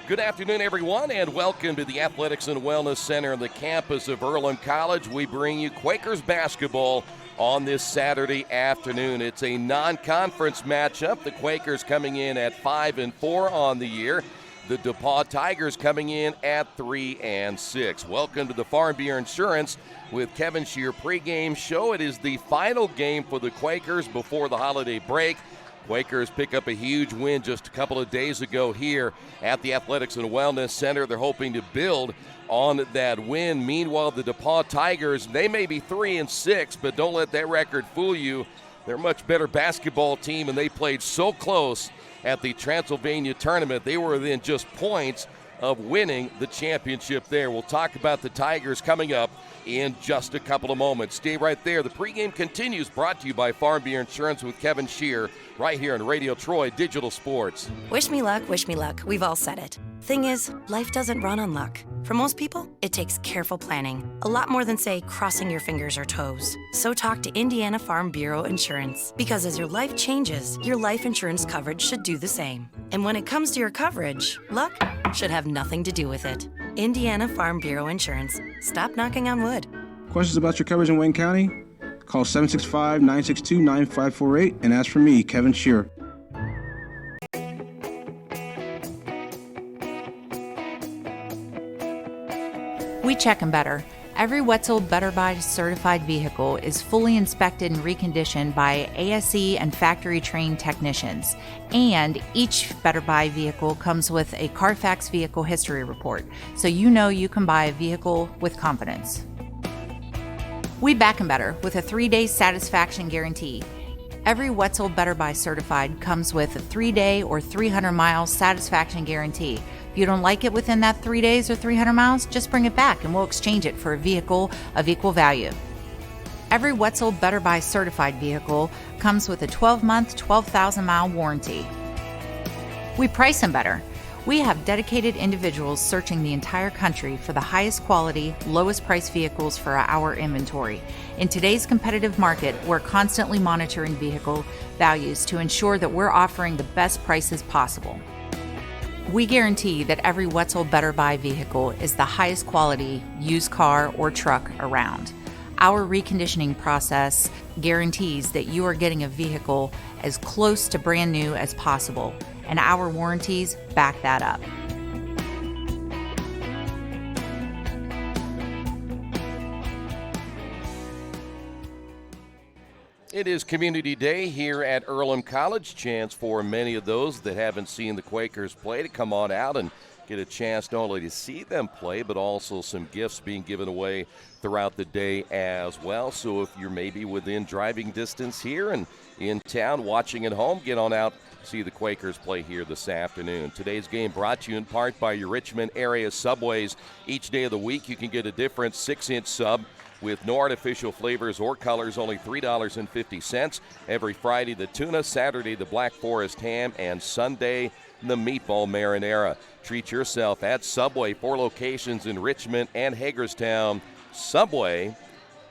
Good afternoon, everyone, and welcome to the Athletics and Wellness Center on the campus of EARLHAM College. We bring you Quakers basketball on this Saturday afternoon. It's a non-conference matchup. The Quakers coming in at 5-4 on the year. The DePAUW Tigers coming in at 3-6. Welcome to the Farm Bureau Insurance with Kevin Shear pregame show. It is the final game for the Quakers before the holiday break. Quakers pick up a huge win just a couple of days ago here at the Athletics and Wellness Center. They're hoping to build on that win. Meanwhile, the DePAUW Tigers, they may be 3-6, but don't let that record fool you. They're a much better basketball team, and they played so close at the Transylvania tournament. They were within just points of winning the championship there. We'll talk about the Tigers coming up in just a couple of moments. Stay right there. The pregame continues, brought to you by Farm Bureau Insurance with Kevin Shear, right here on Radio Troy Digital Sports. Wish me luck, wish me luck. We've all said it. Thing is, life doesn't run on luck. For most people, it takes careful planning. A lot more than, say, crossing your fingers or toes. So talk to Indiana Farm Bureau Insurance. Because as your life changes, your life insurance coverage should do the same. And when it comes to your coverage, luck should have nothing to do with it. Indiana Farm Bureau Insurance. Stop knocking on wood. Questions about your coverage in Wayne County? Call 765-962-9548 and ask for me, Kevin Shear. We check them better. Every Wetzel Better Buy certified vehicle is fully inspected and reconditioned by ASE and factory-trained technicians. And each Better Buy vehicle comes with a Carfax vehicle history report, so you know you can buy a vehicle with confidence. We back 'em better with a 3-day satisfaction guarantee. Every Wetzel Better Buy certified comes with a 3-day or 300-mile satisfaction guarantee. If you don't like it within that 3 days or 300 miles, just bring it back and we'll exchange it for a vehicle of equal value. Every Wetzel Better Buy certified vehicle comes with a 12-month, 12,000-mile warranty. We price them better. We have dedicated individuals searching the entire country for the highest quality, lowest price vehicles for our inventory. In today's competitive market, we're constantly monitoring vehicle values to ensure that we're offering the best prices possible. We guarantee that every Wetzel Better Buy vehicle is the highest quality used car or truck around. Our reconditioning process guarantees that you are getting a vehicle as close to brand new as possible, and our warranties back that up. It is Community Day here at EARLHAM College. Chance for many of those that haven't seen the Quakers play to come on out and get a chance not only to see them play, but also some gifts being given away throughout the day as well. So if you're maybe within driving distance here and in town watching at home, get on out, see the Quakers play here this afternoon. Today's game brought to you in part by your Richmond area Subways. Each day of the week you can get a different 6-inch sub with no artificial flavors or colors, only $3.50. Every Friday, the tuna, Saturday, the Black Forest ham, and Sunday, the meatball marinara. Treat yourself at Subway, 4 locations in Richmond and Hagerstown. Subway,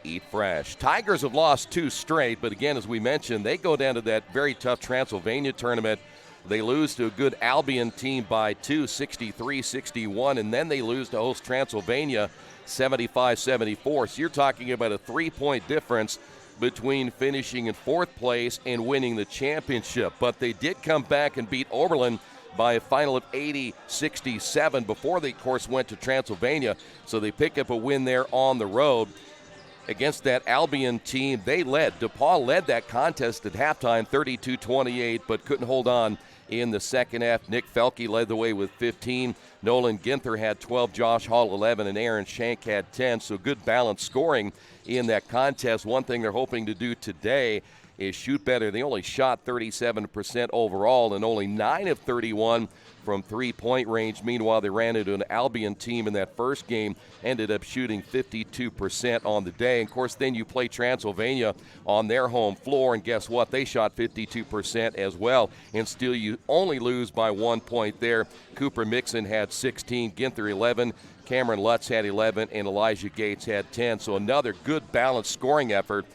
eat fresh. Tigers have lost 2 straight, but again, as we mentioned, they go down to that very tough Transylvania tournament. They lose to a good Albion team by 2, 63-61, and then they lose to host Transylvania 75-74. So you're talking about a 3-point difference between finishing in 4th place and winning the championship. But they did come back and beat Oberlin by a final of 80-67 before they, of course, went to Transylvania. So they pick up a win there on the road against that Albion team. They led. DePaul led that contest at halftime 32-28, but couldn't hold on in the second half. Nick Felke led the way with 15. Nolan Ginther had 12, Josh Hall 11, and Aaron Shank had 10. So good balanced scoring in that contest. One thing they're hoping to do today is shoot better. They only shot 37% overall and only 9 of 31 from three-point range. Meanwhile, they ran into an Albion team in that first game, ended up shooting 52% on the day. And of course, then you play Transylvania on their home floor, and guess what? They shot 52% as well, and still you only lose by 1 point there. Cooper Mixon had 16, Ginther 11, Cameron Lutz had 11, and Elijah Gates had 10. So another good balanced scoring effort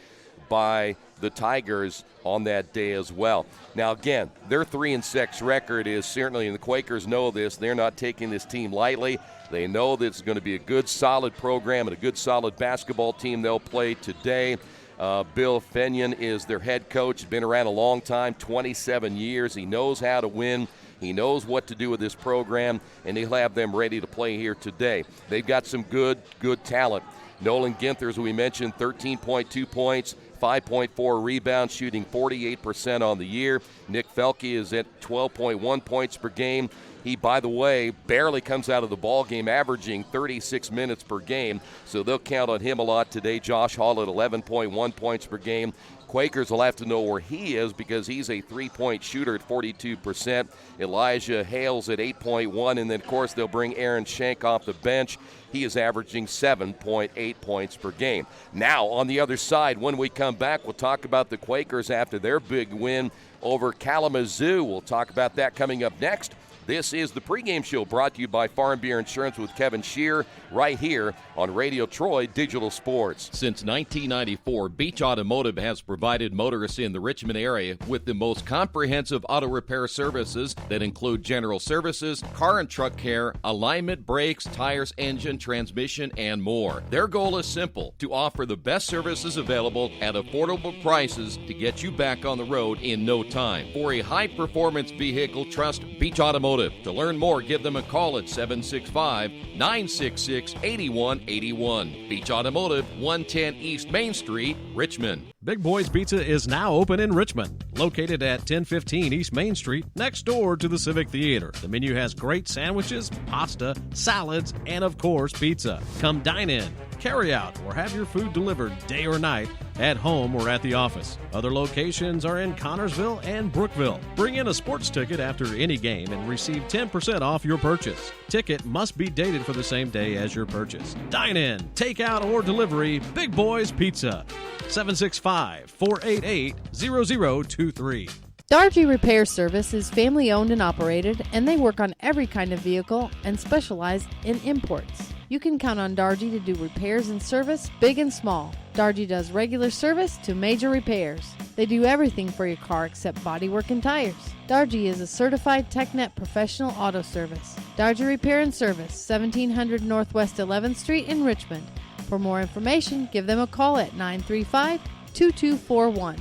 by the Tigers on that day as well. Now, again, their 3-6 record is certainly, and the Quakers know this, they're not taking this team lightly. They know that it's going to be a good, solid program and a good, solid basketball team they'll play today. Bill Fenyon is their head coach. He's been around a long time, 27 years. He knows how to win. He knows what to do with this program, and he'll have them ready to play here today. They've got some good talent. Nolan Ginther, as we mentioned, 13.2 points, 5.4 rebounds, shooting 48% on the year. Nick Felke is at 12.1 points per game. He, by the way, barely comes out of the ball game, averaging 36 minutes per game, so they'll count on him a lot today. Josh Hall at 11.1 points per game. Quakers will have to know where he is because he's a three-point shooter at 42%. Elijah Hales at 8.1, and then, of course, they'll bring Aaron Shank off the bench. He is averaging 7.8 points per game. Now, on the other side, when we come back, we'll talk about the Quakers after their big win over Kalamazoo. We'll talk about that coming up next. This is the pregame show brought to you by Farm Bureau Insurance with Kevin Shear right here on Radio Troy Digital Sports. Since 1994, Beach Automotive has provided motorists in the Richmond area with the most comprehensive auto repair services that include general services, car and truck care, alignment, brakes, tires, engine, transmission, and more. Their goal is simple: to offer the best services available at affordable prices to get you back on the road in no time. For a high-performance vehicle, trust Beach Automotive. To learn more, give them a call at 765-966-8181. Beach Automotive, 110 East Main Street, Richmond. Big Boys Pizza is now open in Richmond, located at 1015 East Main Street, next door to the Civic Theater. The menu has great sandwiches, pasta, salads, and of course, pizza. Come dine in, carry out, or have your food delivered day or night, at home or at the office. Other locations are in Connorsville and Brookville. Bring in a sports ticket after any game and receive 10% off your purchase. Ticket must be dated for the same day as your purchase. Dine in, take out, or delivery. Big Boys Pizza. 765-488-0023. Dargy Repair Service is family-owned and operated, and they work on every kind of vehicle and specialize in imports. You can count on Dargy to do repairs and service, big and small. Dargy does regular service to major repairs. They do everything for your car except bodywork and tires. Dargy is a certified TechNet professional auto service. Dargy Repair and Service, 1700 Northwest 11th Street in Richmond. For more information, give them a call at 935-2241.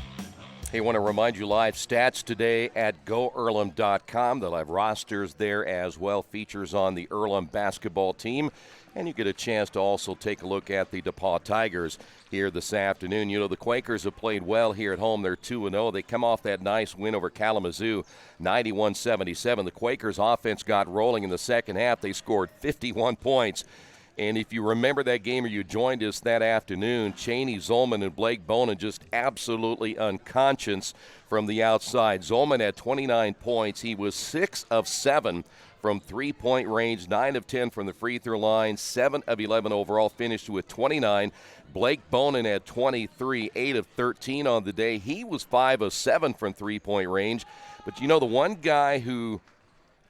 Hey, I want to remind you live stats today at GoEarlham.com. They'll have rosters there as well, features on the Earlham basketball team. And you get a chance to also take a look at the DePAUW Tigers here this afternoon. You know, the Quakers have played well here at home. They're 2-0. They come off that nice win over Kalamazoo, 91-77. The Quakers' offense got rolling in the second half. They scored 51 points. And if you remember that game or you joined us that afternoon, Cheney, Zolman, and Blake Bonin just absolutely unconscious from the outside. Zolman had 29 points. He was 6 of 7 from three-point range, 9 of 10 from the free throw line, 7 of 11 overall, finished with 29. Blake Bonin had 23, 8 of 13 on the day. He was 5 of 7 from three-point range. But you know, the one guy who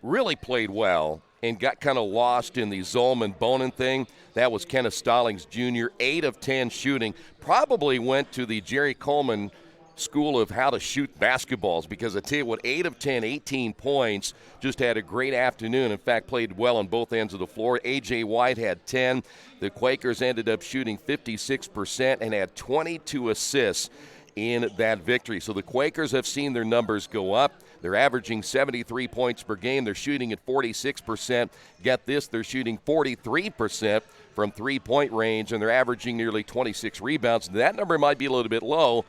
really played well and got kind of lost in the Zolman-Bonin thing, that was Kenneth Stallings Jr., 8 of 10 shooting. Probably went to the Jerry Coleman school of how to shoot basketballs, because I tell you what, 8 of 10, 18 points, just had a great afternoon. In fact, played well on both ends of the floor. A.J. White had 10. The Quakers ended up shooting 56% and had 22 assists in that victory. So the Quakers have seen their numbers go up. They're averaging 73 points per game. They're shooting at 46%. Get this, they're shooting 43% from three-point range, and they're averaging nearly 26 rebounds. That number might be a little bit low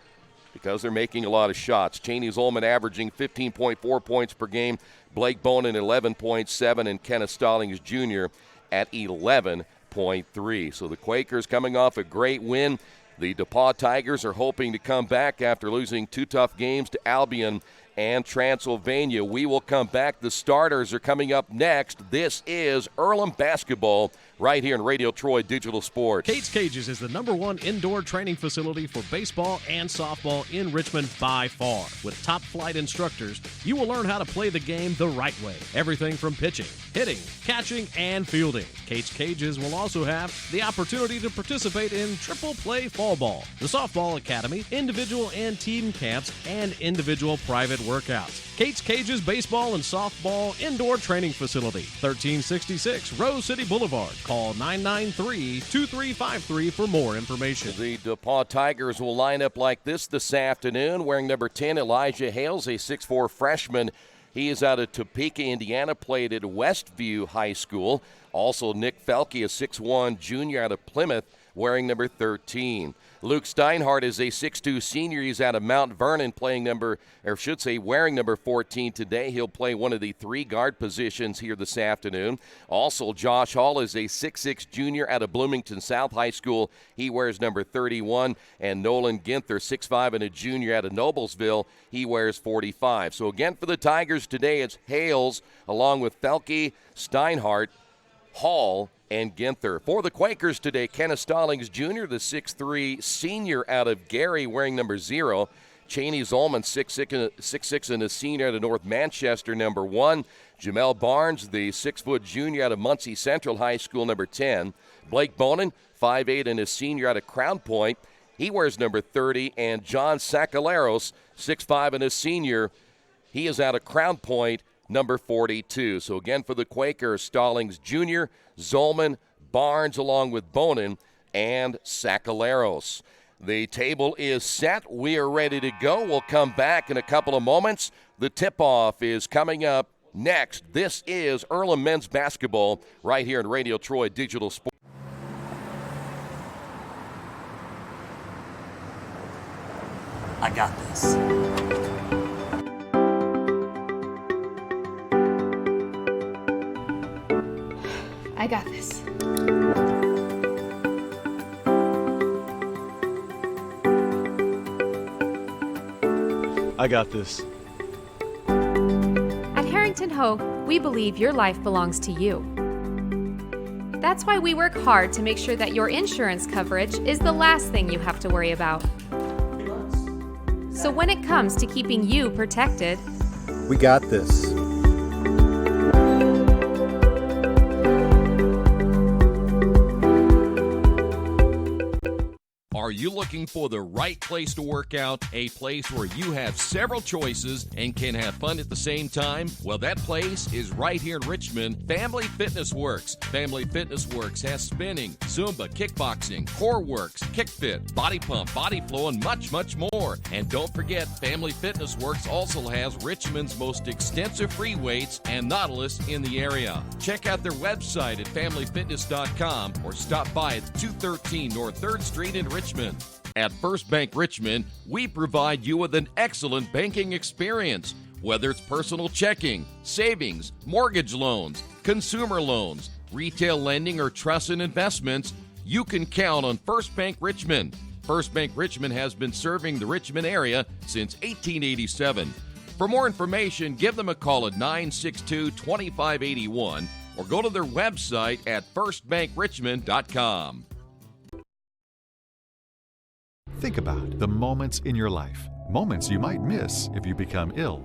because they're making a lot of shots. Cheney Zolman averaging 15.4 points per game. Blake Bonin 11.7, and Kenneth Stallings Jr. at 11.3. So the Quakers coming off a great win. The DePAUW Tigers are hoping to come back after losing 2 tough games to Albion and Transylvania. We will come back. The starters are coming up next. This is Earlham Basketball right here in Radio Troy Digital Sports. Kate's Cages is the #1 indoor training facility for baseball and softball in Richmond by far. With top flight instructors, you will learn how to play the game the right way. Everything from pitching, hitting, catching, and fielding. Kate's Cages will also have the opportunity to participate in triple play fall ball, the softball academy, individual and team camps, and individual private workouts. Kate's Cages Baseball and Softball Indoor Training Facility, 1366 Rose City Boulevard. Call 993-2353 for more information. The DePAUW Tigers will line up like this afternoon, wearing number 10, Elijah Hales, a 6'4 freshman. He is out of Topeka, Indiana, played at Westview High School. Also, Nick Felke, a 6'1 junior out of Plymouth, wearing number 13. Luke Steinhardt is a 6'2 senior. He's out of Mount Vernon, wearing number 14 today. He'll play one of the 3 guard positions here this afternoon. Also, Josh Hall is a 6'6 junior out of Bloomington South High School. He wears number 31. And Nolan Ginther, 6'5 and a junior out of Noblesville. He wears 45. So again, for the Tigers today, it's Hales along with Felke, Steinhardt, Hall, and Ginther. For the Quakers today, Kenneth Stallings Jr., the 6'3 senior out of Gary, wearing number 0. Cheney Zolman, 6'6 and a senior out of North Manchester, number 1. Jamel Barnes, the 6' junior out of Muncie Central High School, number 10. Blake Bonin, 5'8 and a senior out of Crown Point. He wears number 30. And John Sacaleros, 6'5 and a senior. He is out of Crown Point, number 42. So again, for the Quakers, Stallings Jr., Zolman, Barnes, along with Bonin, and Sacaleros. The table is set. We are ready to go. We'll come back in a couple of moments. The tip-off is coming up next. This is EARLHAM men's basketball right here in Radio Troy Digital Sports. I got this. I got this. I got this. At Harrington Hogue, we believe your life belongs to you. That's why we work hard to make sure that your insurance coverage is the last thing you have to worry about. So when it comes to keeping you protected, We got this. Are you looking for the right place to work out? A place where you have several choices and can have fun at the same time? Well, that place is right here in Richmond, Family Fitness Works. Family Fitness Works has spinning, Zumba, kickboxing, core works, kick fit, body pump, body flow, and much, much more. And don't forget, Family Fitness Works also has Richmond's most extensive free weights and Nautilus in the area. Check out their website at familyfitness.com or stop by at 213 North 3rd Street in Richmond. At First Bank Richmond, we provide you with an excellent banking experience. Whether it's personal checking, savings, mortgage loans, consumer loans, retail lending, or trust and investments, you can count on First Bank Richmond. First Bank Richmond has been serving the Richmond area since 1887. For more information, give them a call at 962-2581 or go to their website at firstbankrichrmond.com. Think about the moments in your life, moments you might miss if you become ill.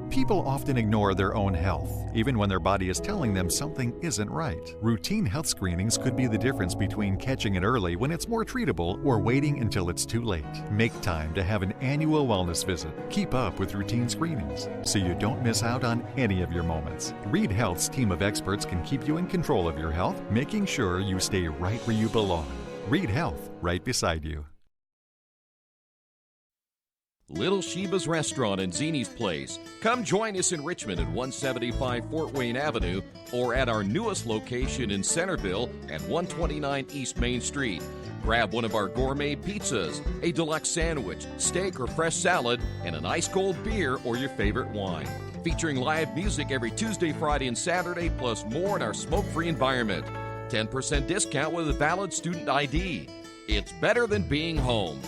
People often ignore their own health, even when their body is telling them something isn't right. Routine health screenings could be the difference between catching it early when it's more treatable or waiting until it's too late. Make time to have an annual wellness visit. Keep up with routine screenings so you don't miss out on any of your moments. Reed Health's team of experts can keep you in control of your health, making sure you stay right where you belong. Reed Health, right beside you. Little Sheba's Restaurant and Zini's Place. Come join us in Richmond at 175 Fort Wayne Avenue or at our newest location in Centerville at 129 East Main Street. Grab one of our gourmet pizzas, a deluxe sandwich, steak or fresh salad, and an ice-cold beer or your favorite wine. Featuring live music every Tuesday, Friday, and Saturday, plus more in our smoke-free environment. 10% discount with a valid student ID. It's better than being home.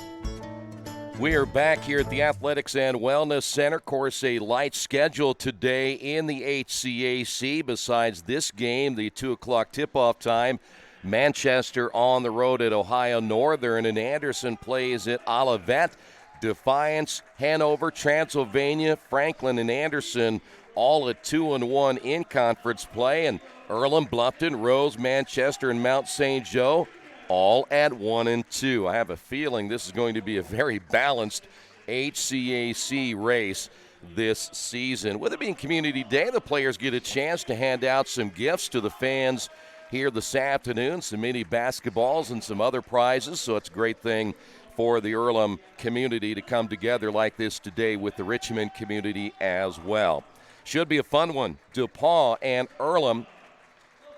We are back here at the Athletics and Wellness Center. Of course, a light schedule today in the HCAC. Besides this game, the 2 o'clock tip-off time, Manchester on the road at Ohio Northern, and Anderson plays at Olivet. Defiance, Hanover, Transylvania, Franklin, and Anderson all at 2-1 in conference play. And Earlham, Bluffton, Rose, Manchester, and Mount St. Joe all at 1-2. I have a feeling this is going to be a very balanced HCAC race this season. With it being Community Day, the players get a chance to hand out some gifts to the fans here this afternoon, some mini basketballs and some other prizes, so it's a great thing for the Earlham community to come together like this today with the Richmond community as well. Should be a fun one. DePAUW and Earlham,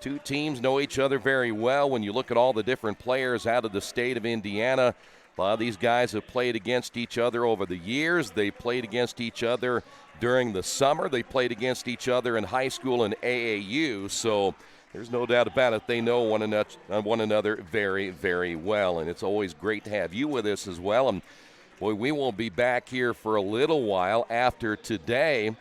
two teams know each other very well. When you look at all the different players out of the state of Indiana, a lot of these guys have played against each other over the years. They played against each other during the summer. They played against each other in high school and AAU. So there's no doubt about it. They know one another very, very well. And it's always great to have you with us as well. And boy, we won't be back here for a little while after today.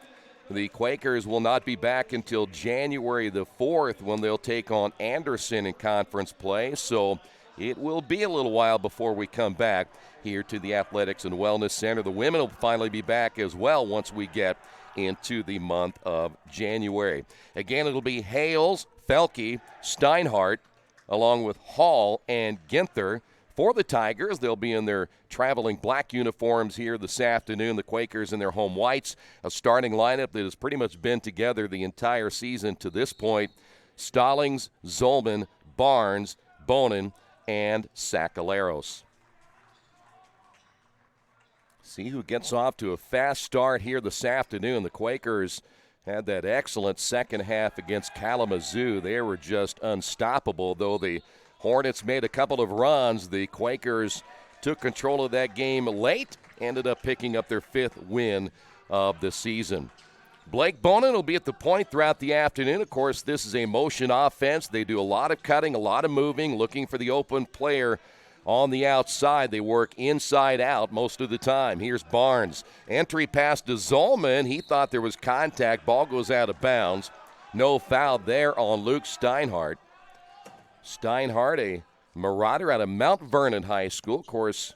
The Quakers will not be back until January the 4th when they'll take on Anderson in conference play. So it will be a little while before we come back here to the Athletics and Wellness Center. The women will finally be back as well once we get into the month of January. Again, it'll be Hales, Felke, Steinhardt, along with Hall and Ginther. For the Tigers, they'll be in their traveling black uniforms here this afternoon. The Quakers in their home whites, a starting lineup that has pretty much been together the entire season to this point. Stallings, Zolman, Barnes, Bonin, and Sacaleros. See who gets off to a fast start here this afternoon. The Quakers had that excellent second half against Kalamazoo. They were just unstoppable, though the Hornets made a couple of runs. The Quakers took control of that game late, ended up picking up their 5th win of the season. Blake Bonin will be at the point throughout the afternoon. Of course, this is a motion offense. They do a lot of cutting, a lot of moving, looking for the open player on the outside. They work inside out most of the time. Here's Barnes. Entry pass to Zolman. He thought there was contact. Ball goes out of bounds. No foul there on Luke Steinhardt. Steinhardt, a marauder out of Mount Vernon High School. Of course,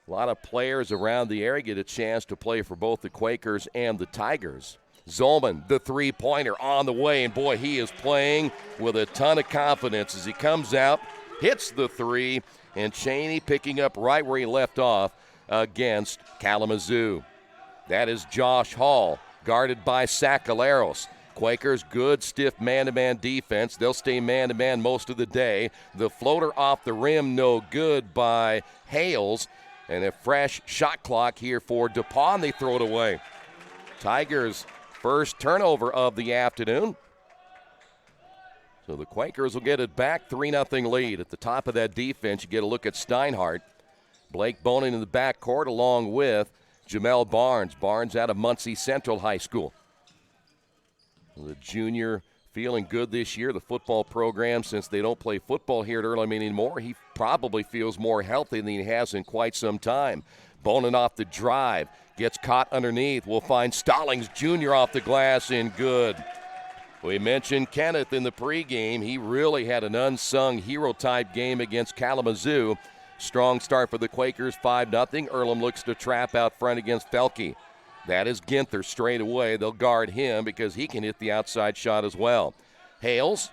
a lot of players around the area get a chance to play for both the Quakers and the Tigers. Zolman, the three-pointer on the way, and boy, he is playing with a ton of confidence as he comes out, hits the three, and Cheney picking up right where he left off against Kalamazoo. That is Josh Hall, guarded by Sacaleros. Quakers, good, stiff man-to-man defense. They'll stay man-to-man most of the day. The floater off the rim, no good by Hales. And a fresh shot clock here for DePAUW, and they throw it away. Tigers' first turnover of the afternoon. So the Quakers will get it back, 3-0 lead. At the top of that defense, you get a look at Steinhardt. Blake Bonin in the backcourt along with Jamel Barnes. Barnes out of Muncie Central High School. The junior feeling good this year. The football program, since they don't play football here at Earlham anymore, he probably feels more healthy than he has in quite some time. Bonin off the drive, gets caught underneath. We'll find Stallings Jr. off the glass and good. We mentioned Kenneth in the pregame. He really had an unsung hero-type game against Kalamazoo. Strong start for the Quakers, 5-0. Earlham looks to trap out front against Felke. That is Ginther straight away. They'll guard him because he can hit the outside shot as well. Hales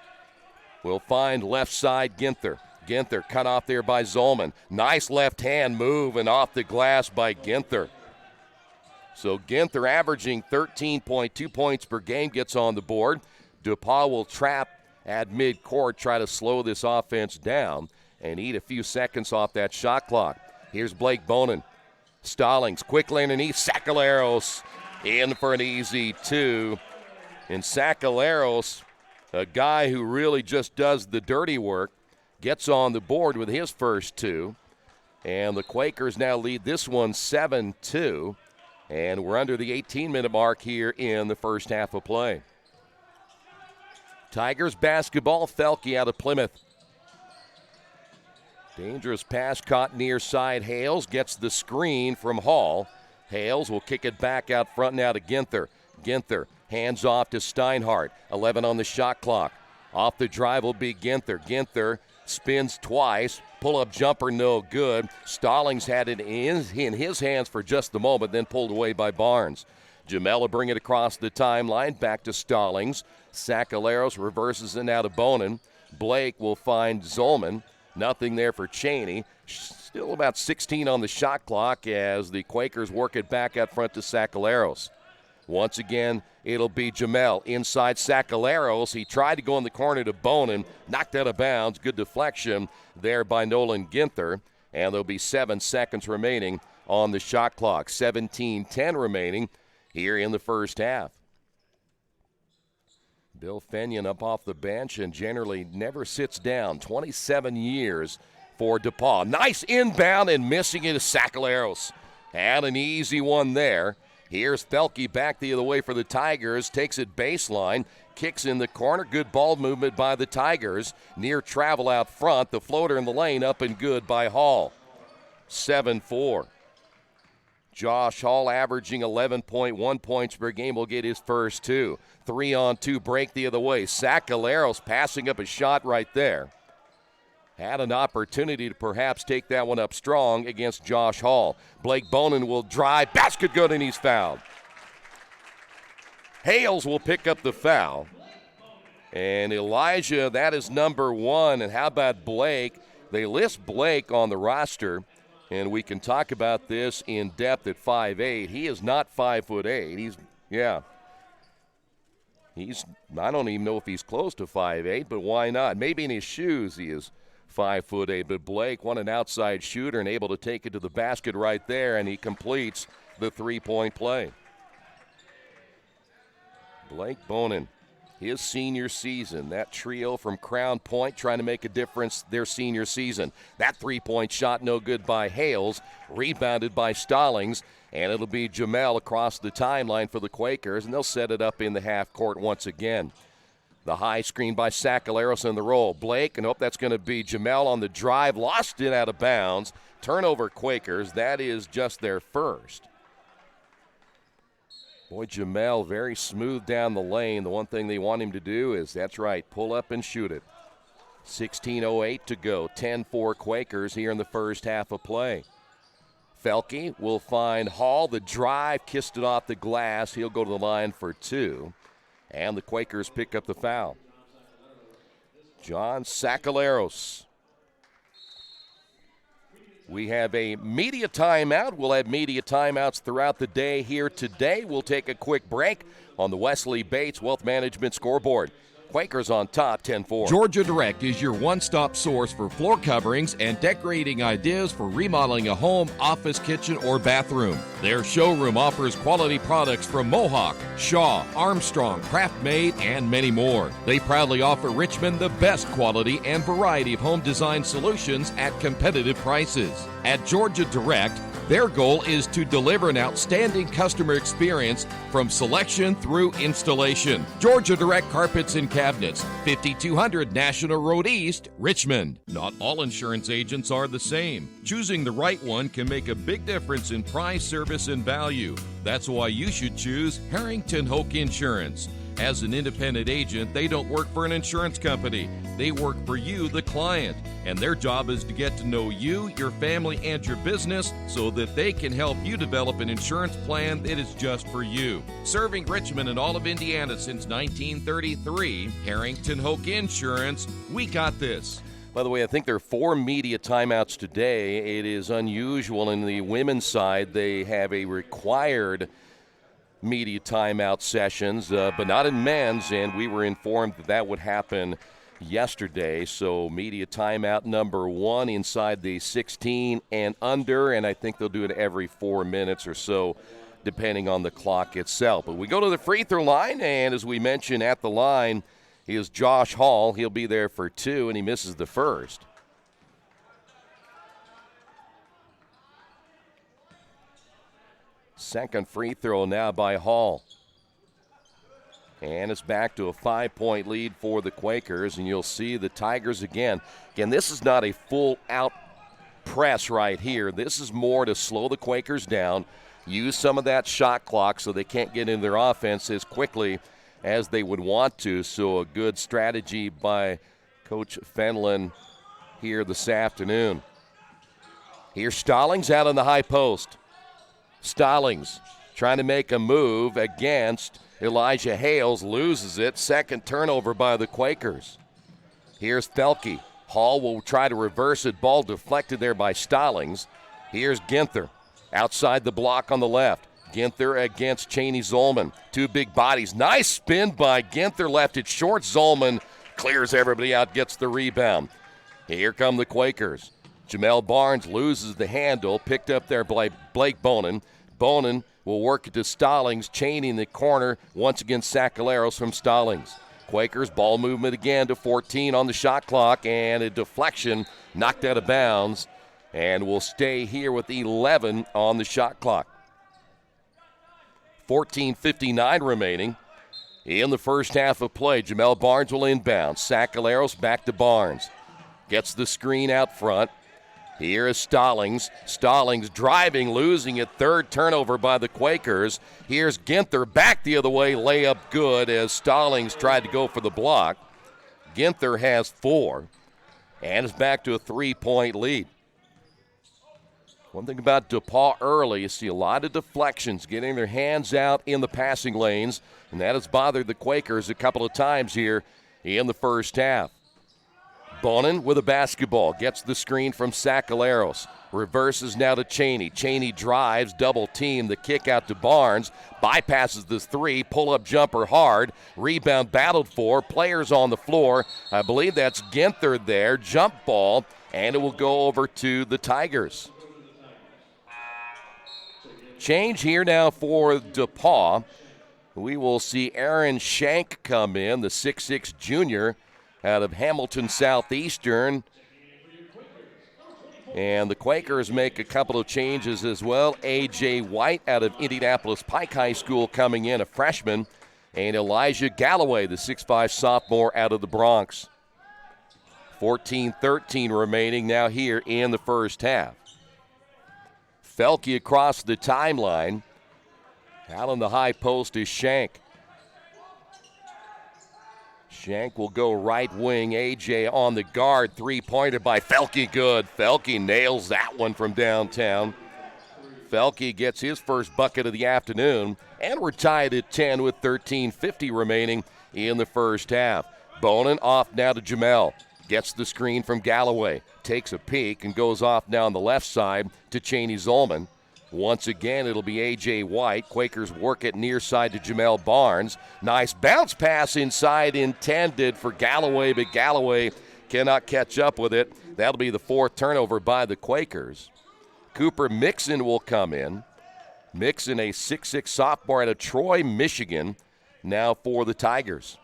will find left side Ginther. Ginther cut off there by Zolman. Nice left hand move and off the glass by Ginther. So Ginther averaging 13.2 points per game gets on the board. DePAUW will trap at midcourt, try to slow this offense down and eat a few seconds off that shot clock. Here's Blake Bonin. Stallings quickly underneath. Sacaleros in for an easy two. And Sacaleros, a guy who really just does the dirty work, gets on the board with his first two. And the Quakers now lead this one 7-2. And we're under the 18-minute mark here in the first half of play. Tigers basketball, Felke out of Plymouth. Dangerous pass caught near side. Hales gets the screen from Hall. Hales will kick it back out front now to Ginther. Ginther hands off to Steinhardt. 11 on the shot clock. Off the drive will be Ginther. Ginther spins twice. Pull-up jumper no good. Stallings had it in his hands for just the moment, then pulled away by Barnes. Jamel will bring it across the timeline, back to Stallings. Sakaleros reverses it now to Bonin. Blake will find Zolman. Nothing there for Cheney. Still about 16 on the shot clock as the Quakers work it back out front to Sakaleros. Once again, it'll be Jamel inside Sakaleros. He tried to go in the corner to Bonin, knocked out of bounds. Good deflection there by Nolan Ginther. And there'll be 7 seconds remaining on the shot clock. 17-10 remaining here in the first half. Bill Fenyon up off the bench and generally never sits down. 27 years for DePAUW. Nice inbound and missing it is Sakaleros. Had an easy one there. Here's Felke back the other way for the Tigers. Takes it baseline. Kicks in the corner. Good ball movement by the Tigers. Near travel out front. The floater in the lane up and good by Hall. 7-4. Josh Hall averaging 11.1 points per game will get his first 2. 3-on-2 break the other way. Sakaleros passing up a shot right there. Had an opportunity to perhaps take that one up strong against Josh Hall. Blake Bonin will drive. Basket good, and he's fouled. Hales will pick up the foul. And Elijah, that is number 1. And how about Blake? They list Blake on the roster. And we can talk about this in depth at 5'8". He is not 5'8". I don't even know if he's close to 5'8", but why not? Maybe in his shoes he is 5'8". But Blake, an outside shooter and able to take it to the basket right there, and he completes the 3-point play. Blake Bonin, his senior season. That trio from Crown Point trying to make a difference their senior season. That 3-point shot no good by Hales, rebounded by Stallings, and it'll be Jamel across the timeline for the Quakers, and they'll set it up in the half court once again. The high screen by Sakaleros in the roll. Blake, and that's going to be Jamel on the drive, lost it out of bounds. Turnover Quakers, that is just their first. Boy, Jamel very smooth down the lane. The one thing they want him to do is, that's right, pull up and shoot it. 16:08 to go. 10-4 Quakers here in the first half of play. Felke will find Hall. The drive, kissed it off the glass. He'll go to the line for 2. And the Quakers pick up the foul. John Sakaleros. We have a media timeout. We'll have media timeouts throughout the day here today. We'll take a quick break on the Wesley Bates Wealth Management scoreboard. Quakers on top, 10-4. Georgia Direct is your one-stop source for floor coverings and decorating ideas for remodeling a home, office, kitchen, or bathroom. Their showroom offers quality products from Mohawk, Shaw, Armstrong, Craft Made, and many more. They proudly offer Richmond the best quality and variety of home design solutions at competitive prices. At Georgia Direct, their goal is to deliver an outstanding customer experience from selection through installation. Georgia Direct Carpets and Cabinets, 5200 National Road East, Richmond. Not all insurance agents are the same. Choosing the right one can make a big difference in price, service, and value. That's why you should choose Harrington Hoke Insurance. As an independent agent, they don't work for an insurance company. They work for you, the client. And their job is to get to know you, your family, and your business so that they can help you develop an insurance plan that is just for you. Serving Richmond and all of Indiana since 1933, Harrington Hoke Insurance, we got this. By the way, I think there are 4 media timeouts today. It is unusual in the women's side. They have a required media timeout sessions, but not in men's, and we were informed that would happen yesterday. So media timeout number 1 inside the 16 and under, and I think they'll do it every 4 minutes or so depending on the clock itself. But we go to the free throw line, and as we mentioned at the line is Josh Hall. He'll be there for 2, and he misses the first. Second free throw now by Hall. And it's back to a 5-point lead for the Quakers, and you'll see the Tigers again. Again, this is not a full-out press right here. This is more to slow the Quakers down, use some of that shot clock so they can't get into their offense as quickly as they would want to. So a good strategy by Coach Fenlon here this afternoon. Here's Stallings out on the high post. Stallings trying to make a move against Elijah Hales, loses it. Second turnover by the Quakers. Here's Felke. Hall will try to reverse it. Ball deflected there by Stallings. Here's Ginther outside the block on the left. Ginther against Cheney Zolman. Two big bodies. Nice spin by Ginther. Left it short. Zolman clears everybody out, gets the rebound. Here come the Quakers. Jamel Barnes loses the handle. Picked up there by Blake Bonin. Bonin will work it to Stallings. Cheney in the corner. Once again, Sacaleros from Stallings. Quakers ball movement again to 14 on the shot clock, and a deflection knocked out of bounds, and will stay here with 11 on the shot clock. 14:59 remaining in the first half of play. Jamel Barnes will inbound. Sacaleros back to Barnes. Gets the screen out front. Here is Stallings. Stallings driving, losing it. Third turnover by the Quakers. Here's Ginther back the other way. Layup good as Stallings tried to go for the block. Ginther has 4 and is back to a 3-point lead. One thing about DePAUW early, you see a lot of deflections, getting their hands out in the passing lanes, and that has bothered the Quakers a couple of times here in the first half. Bonin with a basketball, gets the screen from Sacaleros. Reverses now to Cheney. Cheney drives, double team, the kick out to Barnes. Bypasses the 3, pull-up jumper hard. Rebound battled for, players on the floor. I believe that's Ginther there, jump ball, and it will go over to the Tigers. Change here now for DePAUW. We will see Aaron Shank come in, the 6'6 junior out of Hamilton Southeastern. And the Quakers make a couple of changes as well. A.J. White out of Indianapolis Pike High School coming in, a freshman. And Elijah Galloway, the 6'5 sophomore out of the Bronx. 14-13 remaining now here in the first half. Felke across the timeline. Out on the high post is Shank. Shank will go right wing. A.J. on the guard. Three-pointer by Felke, good. Felke nails that one from downtown. Felke gets his first bucket of the afternoon, and we're tied at 10 with 13:50 remaining in the first half. Bonin off now to Jamel. Gets the screen from Galloway. Takes a peek and goes off now on the left side to Cheney Zolman. Once again, it'll be A.J. White. Quakers work it near side to Jamel Barnes. Nice bounce pass inside intended for Galloway, but Galloway cannot catch up with it. That'll be the 4th turnover by the Quakers. Cooper Mixon will come in. Mixon, a 6'6 sophomore out of Troy, Michigan, now for the Tigers.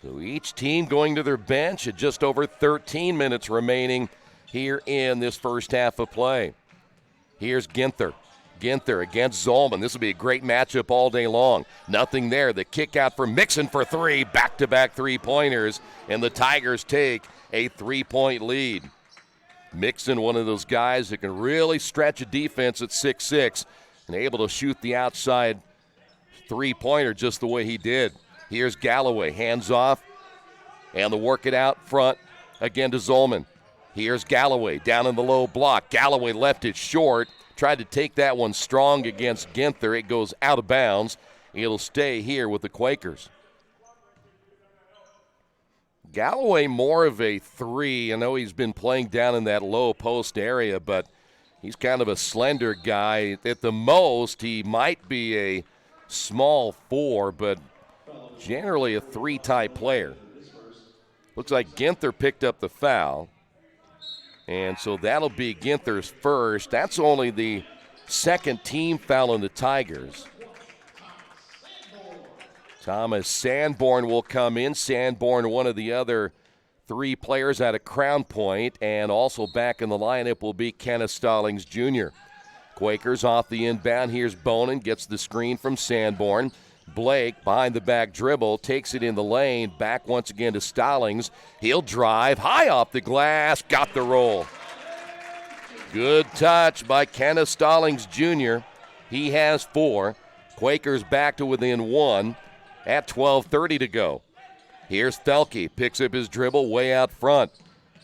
So each team going to their bench at just over 13 minutes remaining here in this first half of play. Here's Ginther. Ginther against Zolman. This will be a great matchup all day long. Nothing there. The kick out for Mixon for 3. Back-to-back three-pointers, and the Tigers take a 3-point lead. Mixon, one of those guys that can really stretch a defense at 6'6", and able to shoot the outside three-pointer just the way he did. Here's Galloway, hands off, and the work it out front again to Zolman. Here's Galloway down in the low block. Galloway left it short, tried to take that one strong against Ginther. It goes out of bounds. It'll stay here with the Quakers. Galloway more of a 3. I know he's been playing down in that low post area, but he's kind of a slender guy. At the most, he might be a small 4, but generally a 3-type player. Looks like Ginther picked up the foul. And so that'll be Ginther's first. That's only the second team foul on the Tigers. Thomas Sanborn will come in. Sanborn, one of the other 3 players out of Crown Point, and also back in the lineup will be Kenneth Stallings Jr. Quakers off the inbound. Here's Bonin, gets the screen from Sanborn. Blake behind the back dribble, takes it in the lane, back once again to Stallings. He'll drive high off the glass, got the roll. Good touch by Kenneth Stallings Jr. He has 4. Quakers back to within 1 at 12:30 to go. Here's Thelke, picks up his dribble way out front.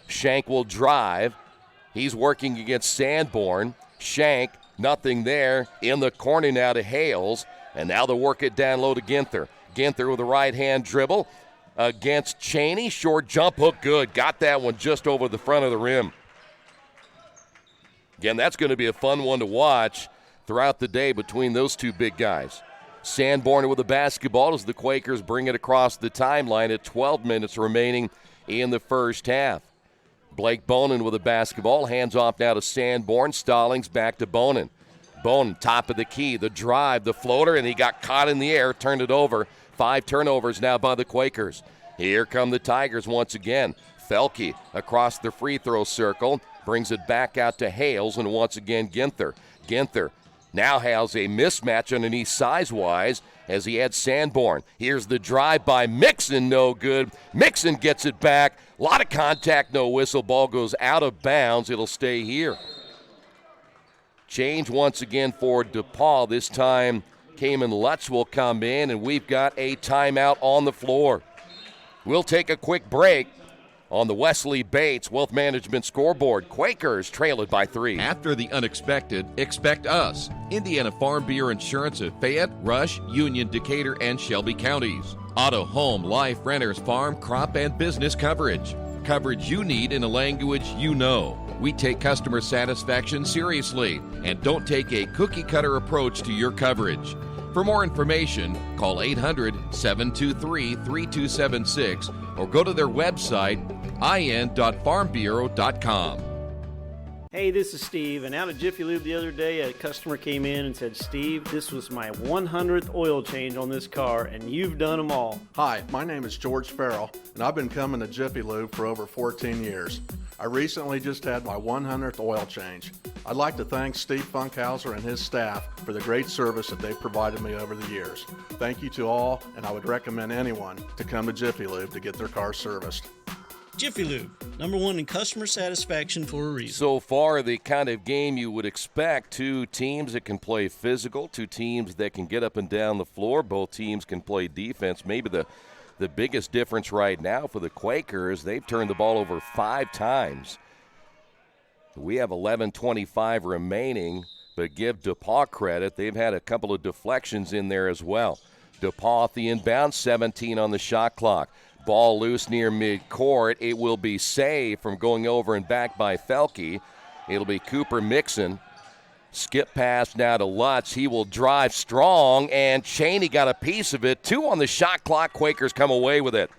Shank will drive. He's working against Sanborn. Shank, nothing there. In the corner now to Hales. And now they'll work it down low to Ginther. Ginther with a right-hand dribble against Cheney. Short jump hook, good. Got that one just over the front of the rim. Again, that's going to be a fun one to watch throughout the day between those two big guys. Sanborn with the basketball as the Quakers bring it across the timeline at 12 minutes remaining in the first half. Blake Bonin with the basketball. Hands off now to Sanborn. Stallings back to Bonin. Bonin, top of the key, the drive, the floater, and he got caught in the air, turned it over. 5 turnovers now by the Quakers. Here come the Tigers once again. Thelke across the free throw circle, brings it back out to Hales, and once again Ginther. Ginther now has a mismatch underneath size-wise as he had Sanborn. Here's the drive by Mixon, no good. Mixon gets it back. A lot of contact, no whistle. Ball goes out of bounds. It'll stay here. Change once again for DePaul. This time, Cayman Lutz will come in, and we've got a timeout on the floor. We'll take a quick break on the Wesley Bates Wealth Management scoreboard. Quakers trail it by 3. After the unexpected, expect us. Indiana Farm Bureau Insurance of Fayette, Rush, Union, Decatur, and Shelby counties. Auto, home, life, renters, farm, crop, and business coverage. Coverage you need in a language you know. We take customer satisfaction seriously and don't take a cookie-cutter approach to your coverage. For more information, call 800-723-3276 or go to their website, in.farmbureau.com. Hey, this is Steve, and out at Jiffy Lube the other day, a customer came in and said, Steve, this was my 100th oil change on this car, and you've done them all. Hi, my name is George Farrell, and I've been coming to Jiffy Lube for over 14 years. I recently just had my 100th oil change. I'd like to thank Steve Funkhauser and his staff for the great service that they've provided me over the years. Thank you to all, and I would recommend anyone to come to Jiffy Lube to get their car serviced. Jiffy Lube, #1 in customer satisfaction for a reason. So far, the kind of game you would expect. 2 teams that can play physical, 2 teams that can get up and down the floor. Both teams can play defense. Maybe the biggest difference right now for the Quakers, they've turned the ball over 5 times. We have 11:25 remaining, but give DePaul credit. They've had a couple of deflections in there as well. DePaul at the inbound, 17 on the shot clock. Ball loose near midcourt. It will be saved from going over and back by Thelke. It'll be Cooper Mixon. Skip pass now to Lutz. He will drive strong, and Cheney got a piece of it. 2 on the shot clock. Quakers come away with it.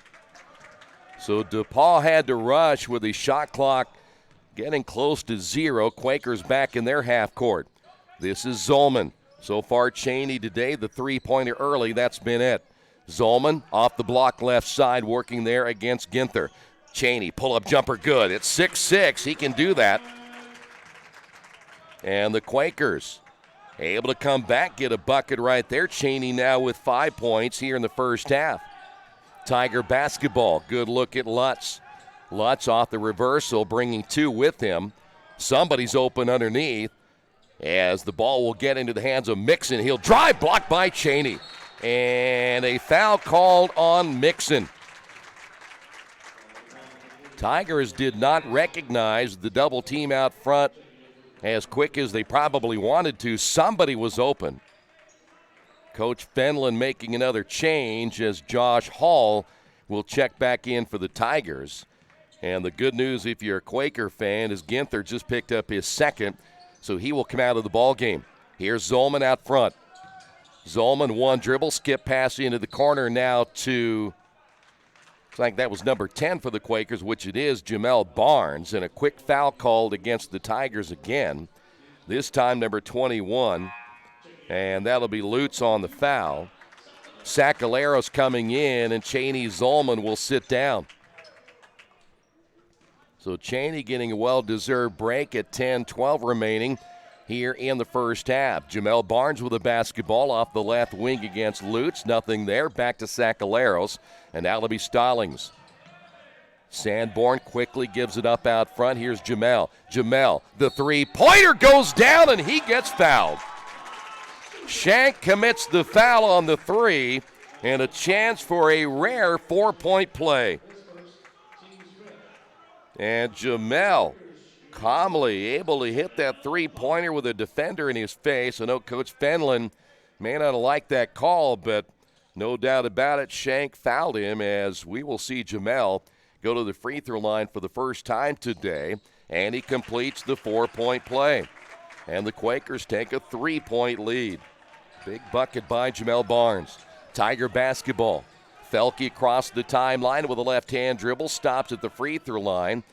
So DePaul had to rush with the shot clock getting close to 0. Quakers back in their half court. This is Zolman. So far, Cheney today, the 3-pointer early. That's been it. Zolman off the block left side, working there against Ginther. Cheney, pull-up jumper, good. It's 6-6. He can do that. And the Quakers able to come back, get a bucket right there. Cheney now with 5 points here in the first half. Tiger basketball, good look at Lutz. Lutz off the reversal, bringing 2 with him. Somebody's open underneath as the ball will get into the hands of Mixon. He'll drive, blocked by Cheney. And a foul called on Mixon. Tigers did not recognize the double team out front as quick as they probably wanted to. Somebody was open. Coach Fenlon making another change as Josh Hall will check back in for the Tigers. And the good news, if you're a Quaker fan, is Ginther just picked up his 2nd, so he will come out of the ball game. Here's Zolman out front. Zolman, 1 dribble, skip pass into the corner now to, looks like that was number 10 for the Quakers, which it is, Jamel Barnes, and a quick foul called against the Tigers again. This time number 21, and that'll be Lutz on the foul. Sacaleros coming in, and Cheney Zolman will sit down. So Cheney getting a well-deserved break at 10-12 remaining here in the first half. Jamel Barnes with a basketball off the left wing against Lutz. Nothing there. Back to Sacaleros. And now it'll be Stallings. Sanborn quickly gives it up out front. Here's Jamel. Jamel, the three-pointer goes down, and he gets fouled. Shank commits the foul on the three, and a chance for a rare 4-point play. And Jamel calmly able to hit that three-pointer with a defender in his face. I know Coach Fenlon may not have liked that call, but no doubt about it, Shank fouled him, as we will see Jamel go to the free throw line for the first time today, and he completes the 4-point play. And the Quakers take a 3-point lead. Big bucket by Jamel Barnes. Tiger basketball. Felke across the timeline with a left-hand dribble, stops at the free throw line.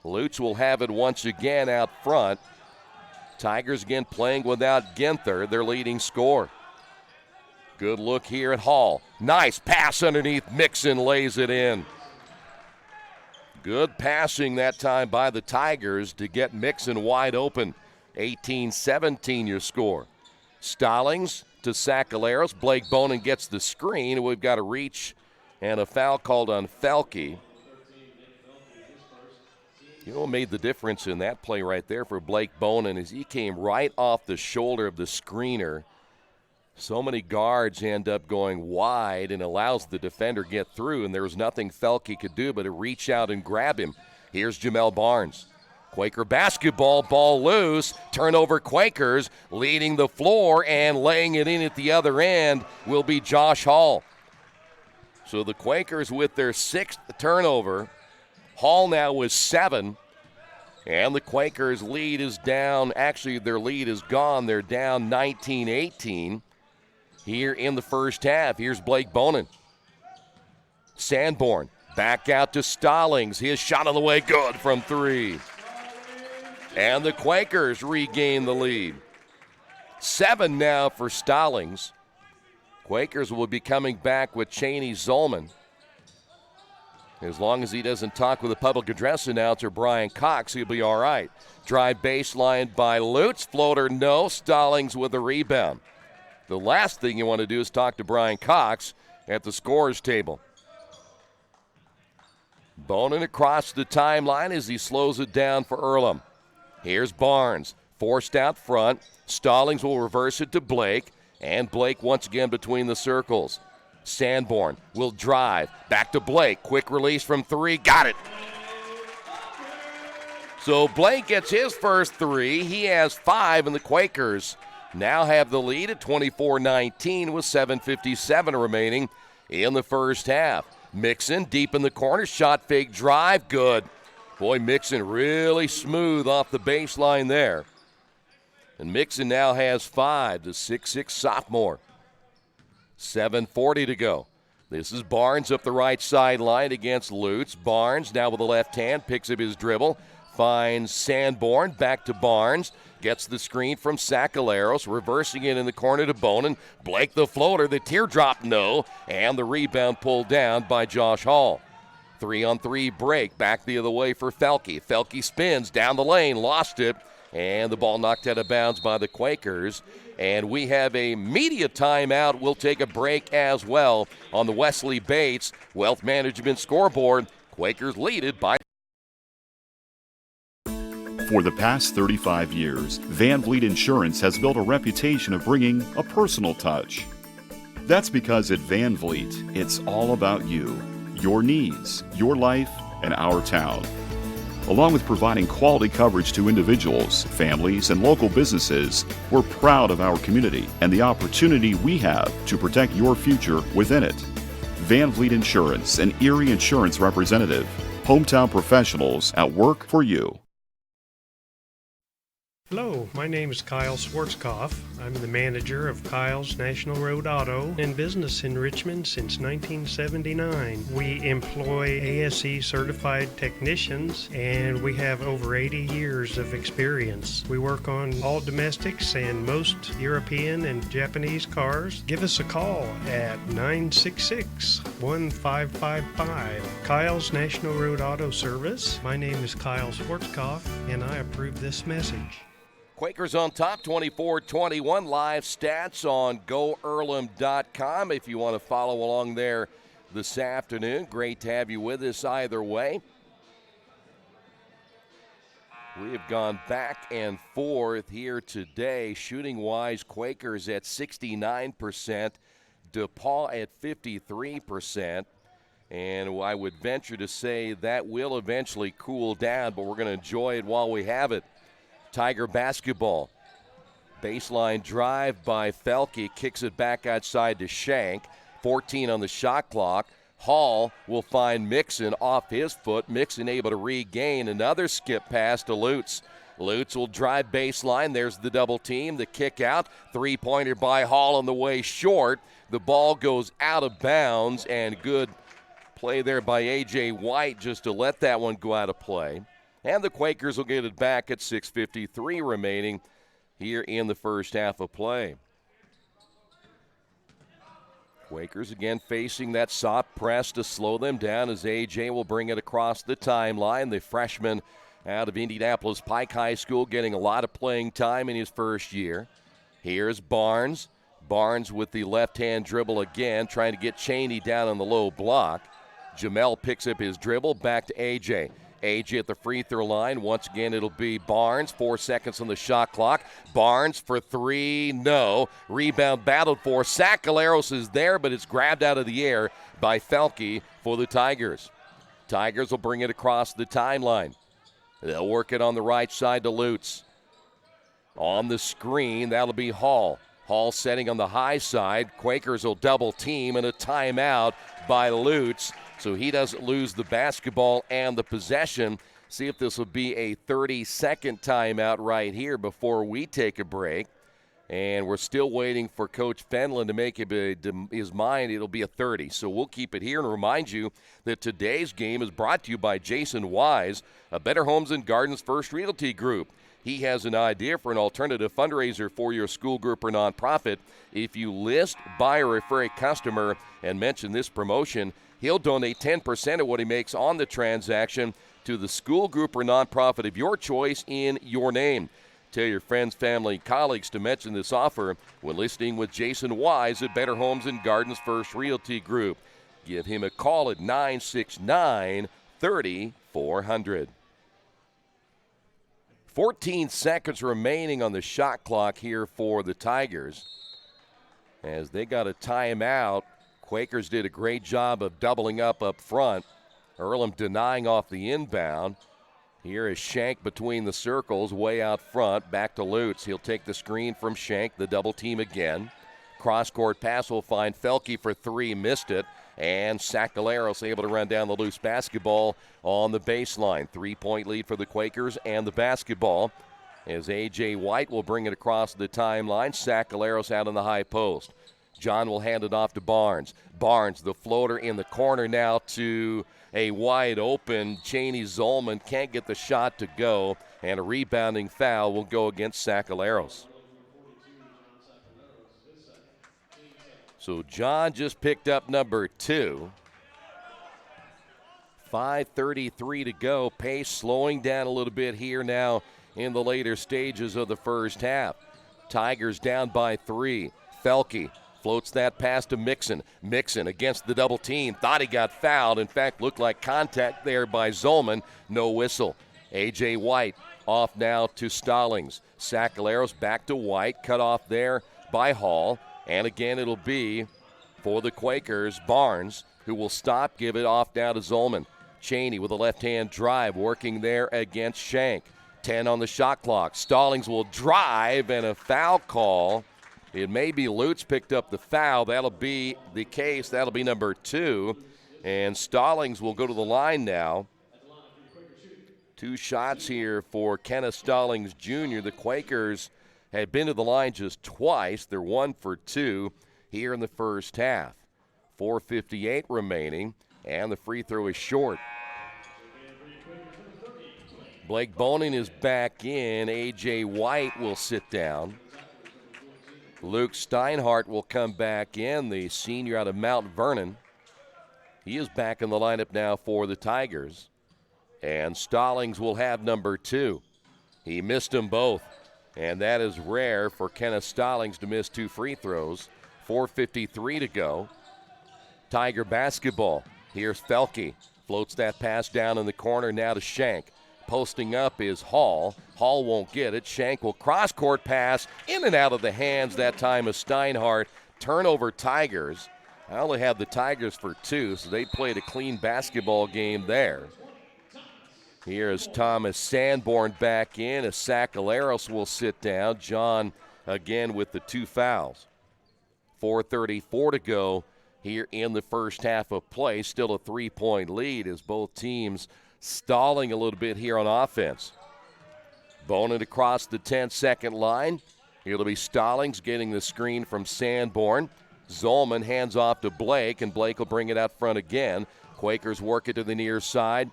Lutz will have it once again out front. Tigers again playing without Ginther, their leading scorer. Good look here at Hall. Nice pass underneath. Mixon lays it in. Good passing that time by the Tigers to get Mixon wide open. 18-17 your score. Stallings to Sacaleros. Blake Bonin gets the screen. We've got a reach and a foul called on Felke. You know what made the difference in that play right there for Blake Bonin is he came right off the shoulder of the screener. So many guards end up going wide and allows the defender get through, and there was nothing Felke could do but to reach out and grab him. Here's Jamel Barnes. Quaker basketball, ball loose, turnover Quakers, leading the floor and laying it in at the other end will be Josh Hall. So the Quakers with their 6th turnover. Hall now with 7, and the Quakers' lead is down. Actually, their lead is gone. They're down 19-18 here in the first half. Here's Blake Bonin. Sanborn back out to Stallings. His shot on the way, good from 3. And the Quakers regain the lead. 7 now for Stallings. Quakers will be coming back with Cheney Zolman. As long as he doesn't talk with the public address announcer, Brian Cox, he'll be all right. Drive baseline by Lutz. Floater, no. Stallings with the rebound. The last thing you want to do is talk to Brian Cox at the scorer's table. Bonin across the timeline as he slows it down for EARLHAM. Here's Barnes. Forced out front. Stallings will reverse it to Blake. And Blake once again between the circles. Sanborn will drive. Back to Blake. Quick release from 3. Got it. So Blake gets his first 3. He has 5, and the Quakers now have the lead at 24-19 with 7:57 remaining in the first half. Mixon deep in the corner. Shot fake drive. Good. Boy, Mixon really smooth off the baseline there. And Mixon now has 5, the 6'6 sophomore. 7:40 to go. This is Barnes up the right sideline against Lutz. Barnes now with the left hand, picks up his dribble, finds Sanborn, back to Barnes, gets the screen from Sacaleros, reversing it in the corner to Bonin. Blake the floater, the teardrop no, and the rebound pulled down by Josh Hall. 3-on-3 break, back the other way for Felke. Felke spins down the lane, lost it, and the ball knocked out of bounds by the Quakers. And we have a media timeout. We'll take a break as well on the Wesley Bates Wealth Management scoreboard. Quakers lead it by. For the past 35 years, Van Vliet Insurance has built a reputation of bringing a personal touch. That's because at Van Vliet, it's all about you, your needs, your life, and our town. Along with providing quality coverage to individuals, families, and local businesses, we're proud of our community and the opportunity we have to protect your future within it. Van Vliet Insurance, an Erie Insurance representative. Hometown professionals at work for you. Hello, my name is Kyle Schwarzkopf. I'm the manager of Kyle's National Road Auto, in business in Richmond since 1979. We employ ASE certified technicians, and we have over 80 years of experience. We work on all domestics and most European and Japanese cars. Give us a call at 966-1555. Kyle's National Road Auto Service. My name is Kyle Schwarzkopf, and I approve this message. Quakers on top, 24-21. Live stats on GoEarlham.com if you want to follow along there this afternoon. Great to have you with us either way. We have gone back and forth here today. Shooting-wise, Quakers at 69%, DePAUW at 53%. And I would venture to say that will eventually cool down, but we're going to enjoy it while we have it. Tiger basketball. Baseline drive by Felke. Kicks it back outside to Shank. 14 on the shot clock. Hall will find Mixon off his foot. Mixon able to regain. Another skip pass to Lutz. Lutz will drive baseline. There's the double team. The kick out. Three-pointer by Hall on the way short. The ball goes out of bounds, and good play there by A.J. White just to let that one go out of play. And the Quakers will get it back at 6:53 remaining here in the first half of play. Quakers again facing that soft press to slow them down as A.J. will bring it across the timeline. The freshman out of Indianapolis Pike High School getting a lot of playing time in his first year. Here's Barnes. Barnes with the left-hand dribble again, trying to get Cheney down on the low block. Jamel picks up his dribble, back to A.J. A.J. at the free throw line. Once again, it'll be Barnes. 4 seconds on the shot clock. Barnes for three, no. Rebound battled for. Sakaleros is there, but it's grabbed out of the air by Felke for the Tigers. Tigers will bring it across the timeline. They'll work it on the right side to Lutz. On the screen, that'll be Hall. Hall setting on the high side. Quakers will double team, and a timeout by Lutz, so he doesn't lose the basketball and the possession. See if this will be a 30-second timeout right here before we take a break. And we're still waiting for Coach Fenlon to make his mind. It'll be a 30, so we'll keep it here and remind you that today's game is brought to you by Jason Wise, a Better Homes and Gardens First Realty Group. He has an idea for an alternative fundraiser for your school group or nonprofit. If you list, buy, or refer a customer and mention this promotion, he'll donate 10% of what he makes on the transaction to the school group or nonprofit of your choice in your name. Tell your friends, family, colleagues to mention this offer when listing with Jason Wise at Better Homes and Gardens First Realty Group. Give him a call at 969-3400. 14 seconds remaining on the shot clock here for the Tigers. As they got a timeout, Quakers did a great job of doubling up front. Earlham denying off the inbound. Here is Shank between the circles, way out front. Back to Lutz. He'll take the screen from Shank, the double team again. Cross-court pass will find Felke for three, missed it. And Sakaleros able to run down the loose basketball on the baseline. 3-point lead for the Quakers and the basketball as A.J. White will bring it across the timeline. Sakaleros out on the high post. John will hand it off to Barnes. Barnes, the floater in the corner now to a wide open Cheney Zolman. Can't get the shot to go, and a rebounding foul will go against Sakaleros. So John just picked up number 2. 5:33 to go. Pace slowing down a little bit here now in the later stages of the first half. Tigers down by 3. Felke floats that pass to Mixon. Mixon against the double team. Thought he got fouled. In fact, looked like contact there by Zolman. No whistle. A.J. White off now to Stallings. Sakaleros back to White. Cut off there by Hall. And again, it'll be for the Quakers, Barnes, who will stop, give it off now to Zolman. Cheney with a left-hand drive, working there against Shank. 10 on the shot clock. Stallings will drive, and a foul call. It may be Lutz picked up the foul. That'll be the case. That'll be number 2. And Stallings will go to the line now. 2 shots here for Kenneth Stallings Jr. The Quakers had been to the line just twice. They're 1 for 2 here in the first half. 4:58 remaining, and the free throw is short. Blake Boning is back in. A.J. White will sit down. Luke Steinhardt will come back in, the senior out of Mount Vernon. He is back in the lineup now for the Tigers. And Stallings will have number 2. He missed them both. And that is rare for Kenneth Stallings to miss 2 free throws. 4:53 to go. Tiger basketball. Here's Felke. Floats that pass down in the corner now to Shank. Posting up is Hall. Hall won't get it. Shank will cross-court pass in and out of the hands that time of Steinhardt. Turnover Tigers. I only have the Tigers for 2, so they played a clean basketball game there. Here's Thomas Sanborn back in as Sakaleros will sit down. John again with the 2 fouls. 4:34 to go here in the first half of play. Still a 3-point lead as both teams stalling a little bit here on offense. Bonin across the 10-second line. It'll be Stallings getting the screen from Sanborn. Zolman hands off to Blake, and Blake will bring it out front again. Quakers work it to the near side.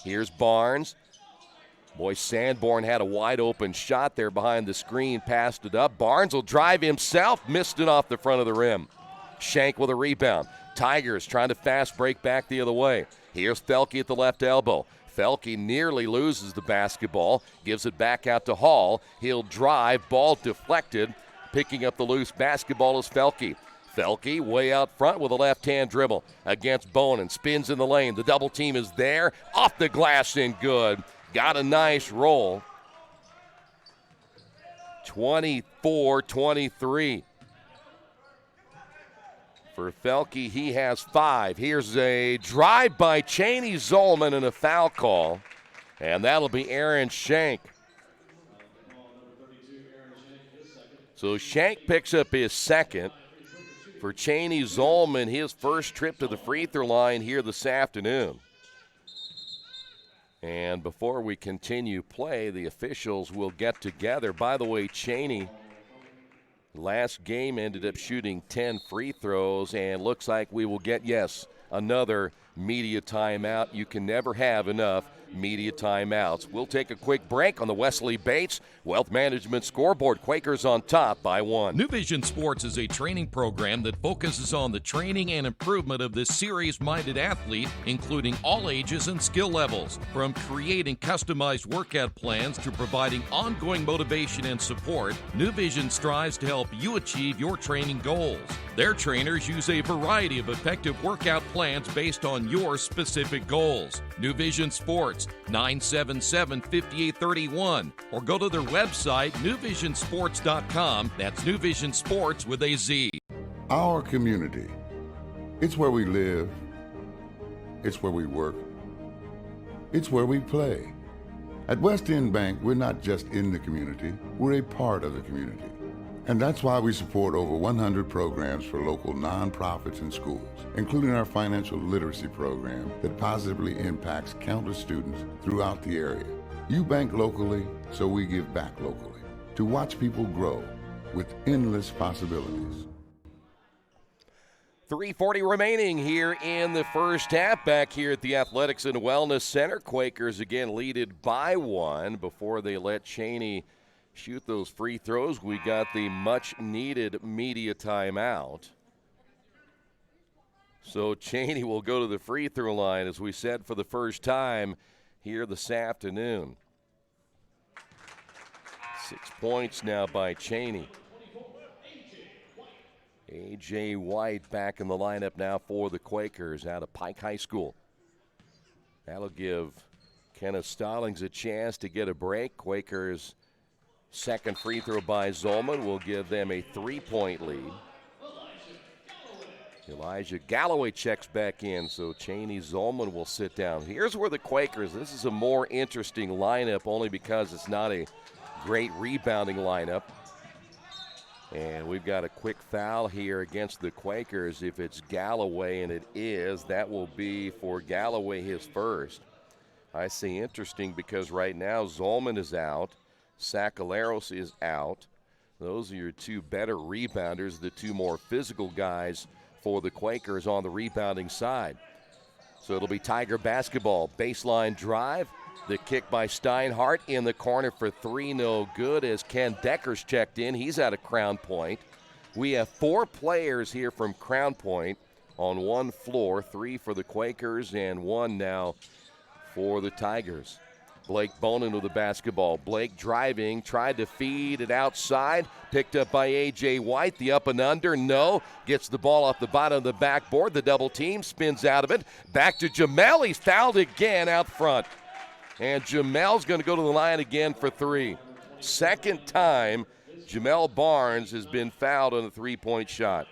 Here's Barnes. Boy, Sanborn had a wide-open shot there behind the screen, passed it up. Barnes will drive himself, missed it off the front of the rim. Shank with a rebound. Tigers trying to fast break back the other way. Here's Felke at the left elbow. Felke nearly loses the basketball, gives it back out to Hall. He'll drive, ball deflected. Picking up the loose basketball is Felke. Felke way out front with a left-hand dribble against Bonin. Spins in the lane. The double team is there. Off the glass and good. Got a nice roll. 24-23. For Felke, he has 5. Here's a drive by Cheney Zolman and a foul call. And that'll be Aaron Shank. So Shank picks up his second. For Cheney Zolman, his first trip to the free throw line here this afternoon. And before we continue play, the officials will get together. By the way, Cheney, last game ended up shooting 10 free throws, and looks like we will get, yes, another media timeout. You can never have enough media timeouts. We'll take a quick break on the Wesley Bates Wealth Management Scoreboard. Quakers on top by 1. New Vision Sports is a training program that focuses on the training and improvement of this serious-minded athlete, including all ages and skill levels. From creating customized workout plans to providing ongoing motivation and support, New Vision strives to help you achieve your training goals. Their trainers use a variety of effective workout plans based on your specific goals. New Vision Sports, 977-5831, or go to their website, newvisionsports.com. That's New Vision Sports with a Z. Our community. It's where we live. It's where we work. It's where we play. At West End Bank, we're not just in the community, we're a part of the community. And that's why we support over 100 programs for local nonprofits and schools, including our financial literacy program that positively impacts countless students throughout the area. You bank locally, so we give back locally to watch people grow with endless possibilities. 3:40 remaining here in the first half. Back here at the Athletics and Wellness Center. Quakers again leaded by 1 before they let Cheney shoot those free throws. We got the much-needed media timeout. So Cheney will go to the free throw line, as we said, for the first time here this afternoon. 6 points now by Cheney. A.J. White back in the lineup now for the Quakers out of Pike High School. That'll give Kenneth Stallings a chance to get a break. Quakers' second free throw by Zolman will give them a 3-point lead. Elijah Galloway checks back in, so Cheney Zolman will sit down. Here's where the Quakers, this is a more interesting lineup only because it's not a great rebounding lineup. And we've got a quick foul here against the Quakers. If it's Galloway, and it is, that will be for Galloway his first. I say interesting because right now Zolman is out. Sakaleros is out. Those are your 2 better rebounders, the 2 more physical guys for the Quakers on the rebounding side. So it'll be Tiger basketball. Baseline drive. The kick by Steinhardt in the corner for 3, no good as Ken Decker's checked in. He's out of Crown Point. We have 4 players here from Crown Point on one floor, 3 for the Quakers and 1 now for the Tigers. Blake Bonin with the basketball. Blake driving, tried to feed it outside. Picked up by A.J. White. The up and under, no. Gets the ball off the bottom of the backboard. The double team spins out of it. Back to Jamel. He's fouled again out front. And Jamel's going to go to the line again for three. Second time Jamel Barnes has been fouled on a three-point shot.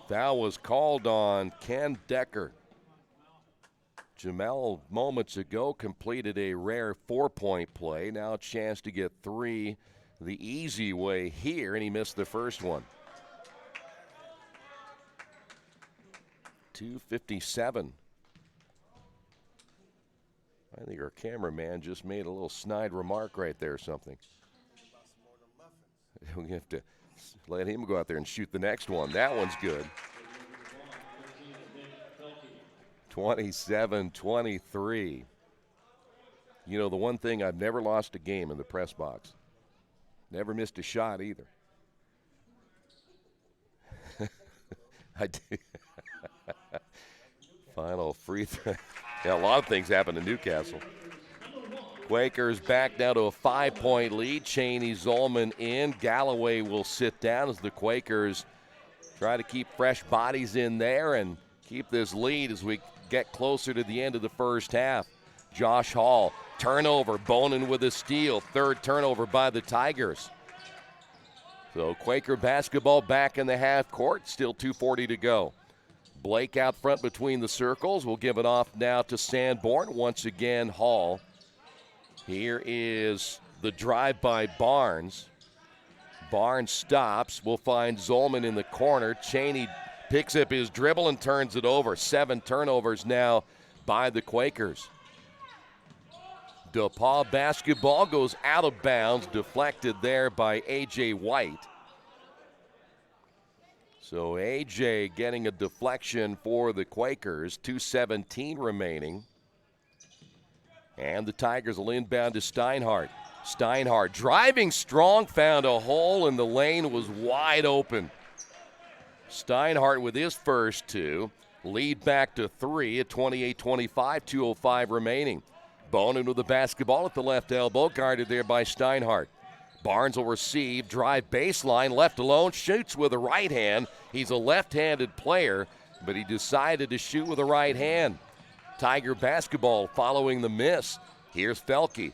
Foul was called on Ken Decker. Jamel moments ago completed a rare four-point play. Now a chance to get three the easy way here, and he missed the first one. 2:57. I think our cameraman just made a little snide remark right there or something. We have to let him go out there and shoot the next one. That one's good. 27-23. You know, the one thing, I've never lost a game in the press box. Never missed a shot either. I did. Final free throw. Yeah, a lot of things happened in Newcastle. Quakers back now to a 5-point lead. Cheney Zolman in. Galloway will sit down as the Quakers try to keep fresh bodies in there and keep this lead as we get closer to the end of the first half. Josh Hall, turnover, Bonin with a steal. Third turnover by the Tigers. So Quaker basketball back in the half court, still 2:40 to go. Blake out front between the circles. We'll give it off now to Sanborn. Once again, Hall. Here is the drive by Barnes. Barnes stops. We'll find Zolman in the corner. Cheney picks up his dribble and turns it over. 7 turnovers now by the Quakers. DePAUW basketball goes out of bounds, deflected there by A.J. White. So A.J. getting a deflection for the Quakers. 2:17 remaining. And the Tigers will inbound to Steinhardt. Steinhardt driving strong, found a hole, and the lane was wide open. Steinhardt with his first two. Lead back to 3 at 28-25, 2:05 remaining. Bonin with the basketball at the left elbow, guarded there by Steinhardt. Barnes will receive, drive baseline, left alone, shoots with a right hand. He's a left-handed player, but he decided to shoot with a right hand. Tiger basketball following the miss. Here's Felke.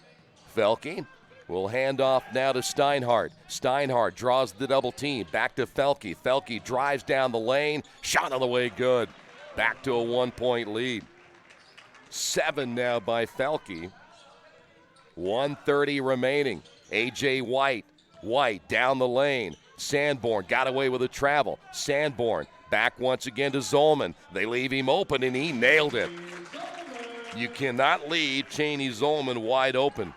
Felke will hand off now to Steinhardt. Steinhardt draws the double team. Back to Felke. Felke drives down the lane. Shot on the way, good. Back to a 1-point lead. 7 now by Felke. 1:30 remaining. A.J. White. White down the lane. Sanborn got away with a travel. Sanborn back once again to Zolman. They leave him open, and he nailed it. You cannot leave Cheney Zolman wide open.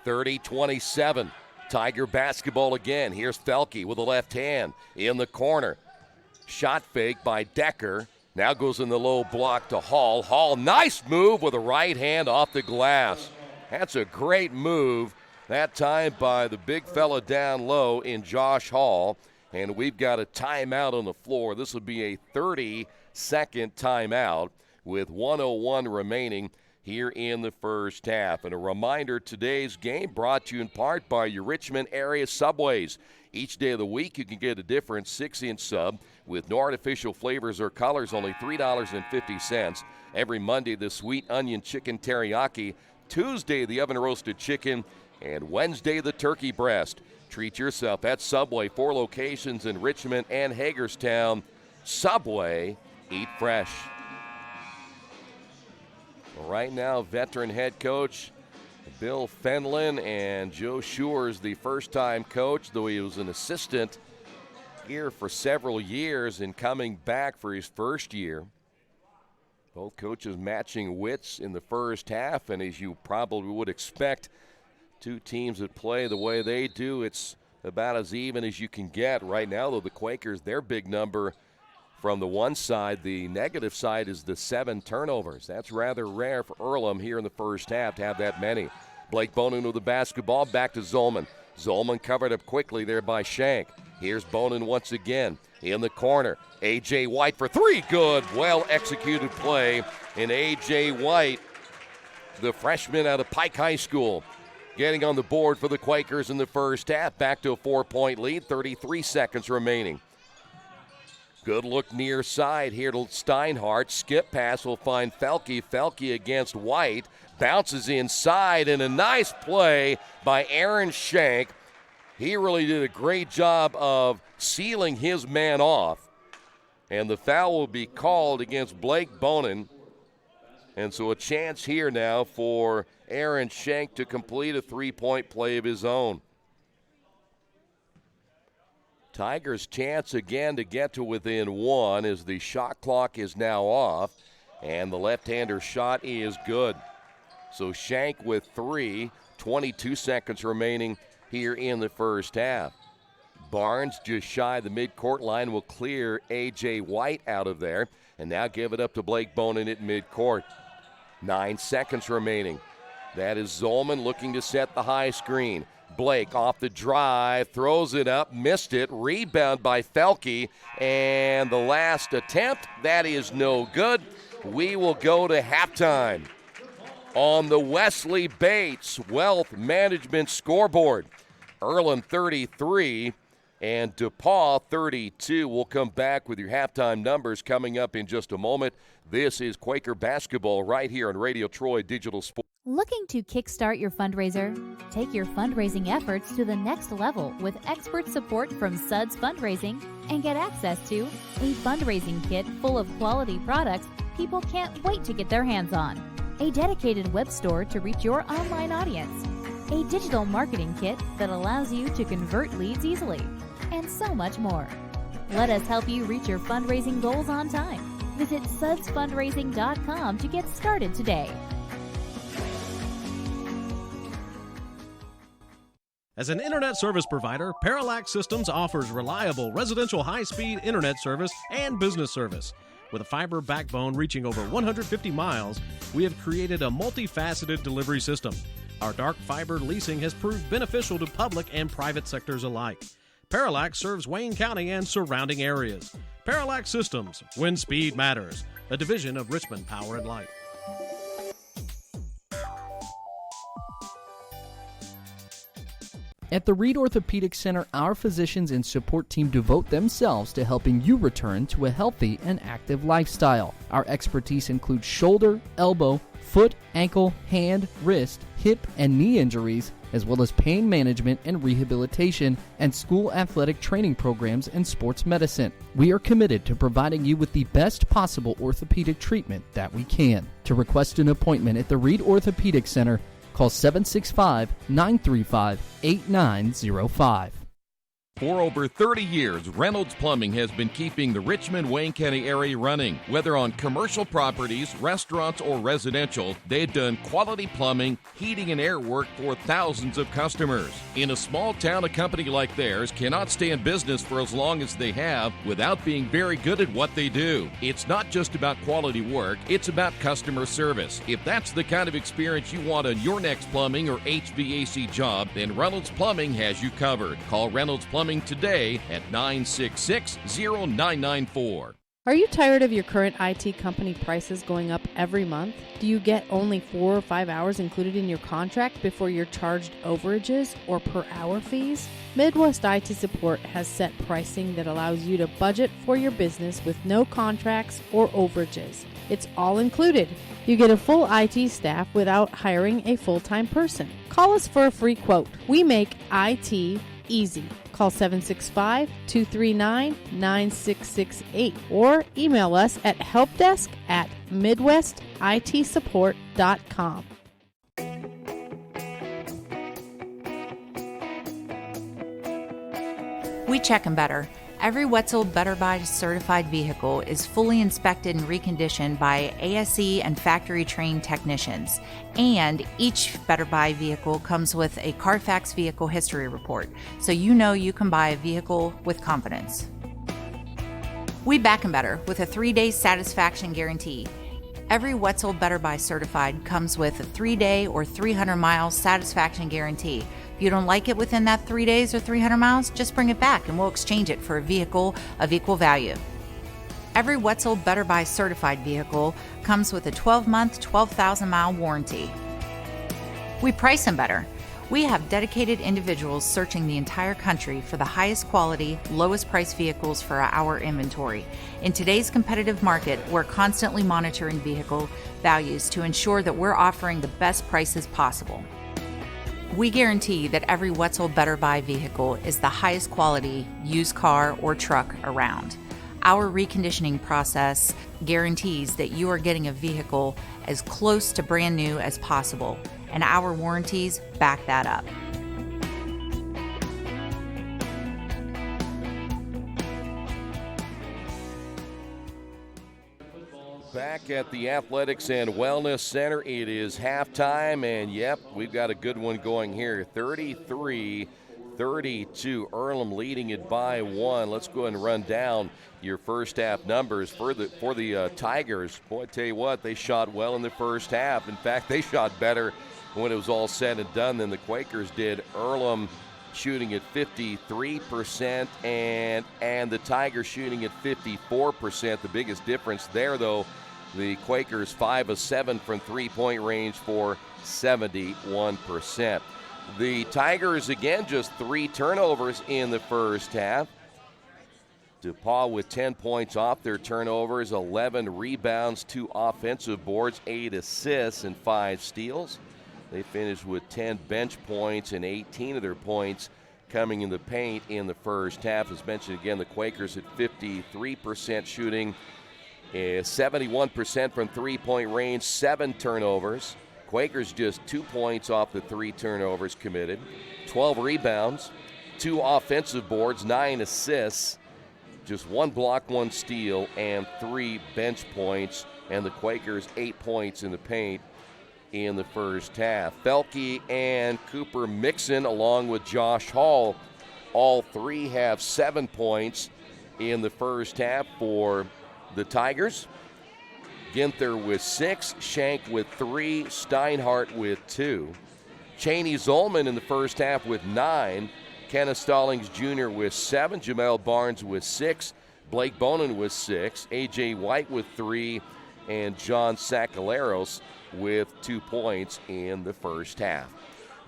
30-27. Tiger basketball again. Here's Felke with a left hand in the corner. Shot fake by Decker. Now goes in the low block to Hall. Hall, nice move with a right hand off the glass. That's a great move. That time by the big fella down low in Josh Hall. And we've got a timeout on the floor. This will be a 30-second timeout with 1:01 remaining here in the first half. And a reminder, today's game brought to you in part by your Richmond area Subways. Each day of the week, you can get a different 6-inch sub with no artificial flavors or colors, only $3.50. Every Monday, the sweet onion chicken teriyaki. Tuesday, the oven roasted chicken. And Wednesday, the turkey breast. Treat yourself at Subway. 4 locations in Richmond and Hagerstown. Subway, eat fresh. Right now, veteran head coach Bill Fenlon and Joe Schuer's the first-time coach, though he was an assistant here for several years and coming back for his first year. Both coaches matching wits in the first half, and as you probably would expect, two teams that play the way they do, it's about as even as you can get. Right now, though, the Quakers, their big number from the one side, the negative side is the 7 turnovers. That's rather rare for EARLHAM here in the first half to have that many. Blake Bonin with the basketball, back to Zolman. Zolman covered up quickly there by Shank. Here's Bonin once again in the corner. A.J. White for three. Good. Well-executed play. And A.J. White, the freshman out of Pike High School, getting on the board for the Quakers in the first half. Back to a 4-point lead, 33 seconds remaining. Good look near side here to Steinhardt. Skip pass will find Felke. Felke against White. Bounces inside, and a nice play by Aaron Shank. He really did a great job of sealing his man off. And the foul will be called against Blake Bonin. And so a chance here now for Aaron Shank to complete a three-point play of his own. Tigers' chance again to get to within one as the shot clock is now off, and the left-hander shot is good. So Shank with three, 22 seconds remaining here in the first half. Barnes just shy of the midcourt line will clear A.J. White out of there, and now give it up to Blake Bonin at midcourt. 9 seconds remaining. That is Zolman looking to set the high screen. Blake off the drive, throws it up, missed it, rebound by Felke, and the last attempt, that is no good. We will go to halftime on the Wesley Bates Wealth Management scoreboard. Earlham 33 and DePAUW 32. We'll come back with your halftime numbers coming up in just a moment. This is Quaker Basketball right here on Radio Troy Digital Sports. Looking to kickstart your fundraiser? Take your fundraising efforts to the next level with expert support from Suds Fundraising and get access to a fundraising kit full of quality products people can't wait to get their hands on, a dedicated web store to reach your online audience, a digital marketing kit that allows you to convert leads easily, and so much more. Let us help you reach your fundraising goals on time. Visit sudsfundraising.com to get started today. As an internet service provider, Parallax Systems offers reliable residential high-speed internet service and business service. With a fiber backbone reaching over 150 miles, we have created a multifaceted delivery system. Our dark fiber leasing has proved beneficial to public and private sectors alike. Parallax serves Wayne County and surrounding areas. Parallax Systems, when speed matters, a division of Richmond Power and Light. At the Reed Orthopedic Center, our physicians and support team devote themselves to helping you return to a healthy and active lifestyle. Our expertise includes shoulder, elbow, foot, ankle, hand, wrist, hip, and knee injuries, as well as pain management and rehabilitation, and school athletic training programs and sports medicine. We are committed to providing you with the best possible orthopedic treatment that we can. To request an appointment at the Reed Orthopedic Center, call 765-935-8905. For over 30 years, Reynolds Plumbing has been keeping the Richmond-Wayne County area running. Whether on commercial properties, restaurants, or residential, they've done quality plumbing, heating, and air work for thousands of customers. In a small town, a company like theirs cannot stay in business for as long as they have without being very good at what they do. It's not just about quality work, it's about customer service. If that's the kind of experience you want on your next plumbing or HVAC job, then Reynolds Plumbing has you covered. Call Reynolds Plumbing today at 966-0994. Are you tired of your current IT company prices going up every month? Do you get only 4 or 5 hours included in your contract before you're charged overages or per hour fees? Midwest IT Support has set pricing that allows you to budget for your business with no contracts or overages. It's all included. You get a full IT staff without hiring a full-time person. Call us for a free quote. We make IT easy. Call 765-239-9668 or email us at helpdesk@midwestitsupport.com. We check them better. Every Wetzel Better Buy certified vehicle is fully inspected and reconditioned by ASE and factory-trained technicians. And each Better Buy vehicle comes with a Carfax vehicle history report, so you know you can buy a vehicle with confidence. We back them better with a 3-day satisfaction guarantee. Every Wetzel Better Buy certified comes with a 3-day or 300-mile satisfaction guarantee, If you don't like it within that 3 days or 300 miles, just bring it back and we'll exchange it for a vehicle of equal value. Every Wetzel Better Buy certified vehicle comes with a 12-month, 12,000-mile warranty. We price them better. We have dedicated individuals searching the entire country for the highest quality, lowest price vehicles for our inventory. In today's competitive market, we're constantly monitoring vehicle values to ensure that we're offering the best prices possible. We guarantee that every Wetzel Better Buy vehicle is the highest quality used car or truck around. Our reconditioning process guarantees that you are getting a vehicle as close to brand new as possible, and our warranties back that up. Back at the Athletics and Wellness Center, it is halftime, and yep, we've got a good one going here. 33-32, Earlham leading it by 1. Let's go ahead and run down your first half numbers for the Tigers. Boy, I tell you what, they shot well in the first half. In fact, they shot better when it was all said and done than the Quakers did. Earlham shooting at 53% and the Tigers shooting at 54%. The biggest difference there, though, the Quakers 5 of 7 from three-point range for 71%. The Tigers, again, just 3 turnovers in the first half. DePAUW with 10 points off their turnovers, 11 rebounds, 2 offensive boards, 8 assists, and 5 steals. They finished with 10 bench points and 18 of their points coming in the paint in the first half. As mentioned again, the Quakers at 53% shooting, 71% from three-point range, 7 turnovers. Quakers just 2 points off the 3 turnovers committed, 12 rebounds, 2 offensive boards, 9 assists, just 1 block, 1 steal, and 3 bench points. And the Quakers 8 points in the paint in the first half. Felke and Cooper Mixon, along with Josh Hall, all 3 have 7 points in the first half for the Tigers. Ginther with 6, Shank with 3, Steinhardt with 2. Cheney Zolman in the first half with 9, Kenneth Stallings Jr. with 7, Jamel Barnes with 6, Blake Bonin with 6, A.J. White with 3, and John Sacaleros with 2 points in the first half.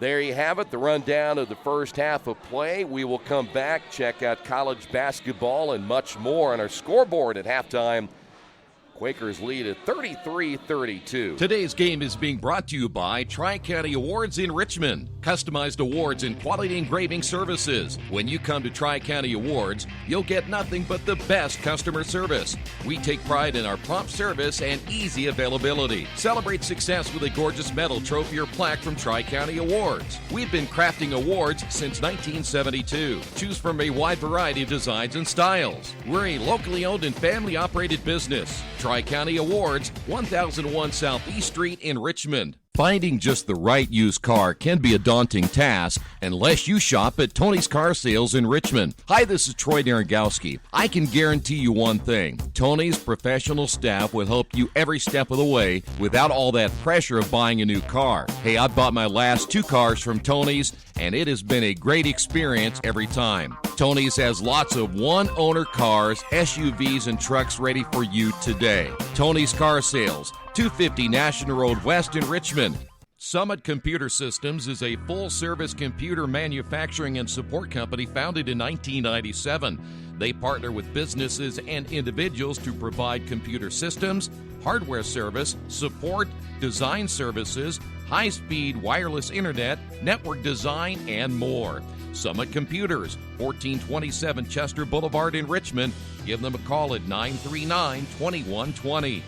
There you have it, the rundown of the first half of play. We will come back, check out college basketball and much more on our scoreboard at halftime. Quakers lead at 33-32. Today's game is being brought to you by Tri-County Awards in Richmond. Customized awards and quality engraving services. When you come to Tri-County Awards, you'll get nothing but the best customer service. We take pride in our prompt service and easy availability. Celebrate success with a gorgeous medal, trophy, or plaque from Tri-County Awards. We've been crafting awards since 1972. Choose from a wide variety of designs and styles. We're a locally owned and family-operated business. Tri-County Awards, 1001 Southeast Street in Richmond. Finding just the right used car can be a daunting task unless you shop at Tony's Car Sales in Richmond. Hi, this is Troy Naragowski. I can guarantee you one thing. Tony's professional staff will help you every step of the way without all that pressure of buying a new car. Hey, I bought my last 2 cars from Tony's, and it has been a great experience every time. Tony's has lots of one-owner cars, SUVs, and trucks ready for you today. Tony's Car Sales, 250 National Road West in Richmond. Summit Computer Systems is a full-service computer manufacturing and support company founded in 1997. They partner with businesses and individuals to provide computer systems, hardware service, support, design services, high-speed wireless internet, network design, and more. Summit Computers, 1427 Chester Boulevard in Richmond. Give them a call at 939-2120.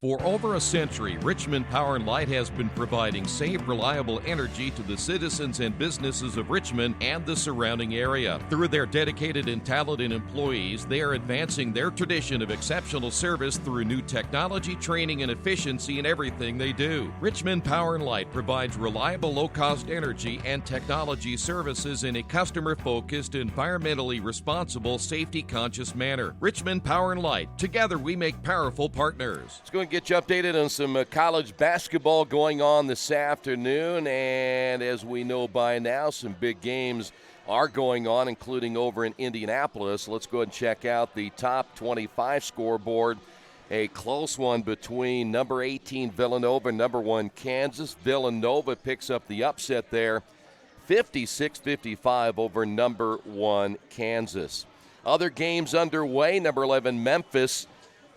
For over a century, Richmond Power & Light has been providing safe, reliable energy to the citizens and businesses of Richmond and the surrounding area. Through their dedicated and talented employees, they are advancing their tradition of exceptional service through new technology, training, and efficiency in everything they do. Richmond Power & Light provides reliable, low-cost energy and technology services in a customer-focused, environmentally responsible, safety-conscious manner. Richmond Power & Light. Together we make powerful partners. Let's go and get you updated on some college basketball going on this afternoon. And as we know by now, some big games are going on, including over in Indianapolis. Let's go ahead and check out the top 25 scoreboard. A close one between number 18 Villanova and number 1 Kansas. Villanova picks up the upset there, 56-55 over number 1 Kansas. Other games underway. Number 11 Memphis,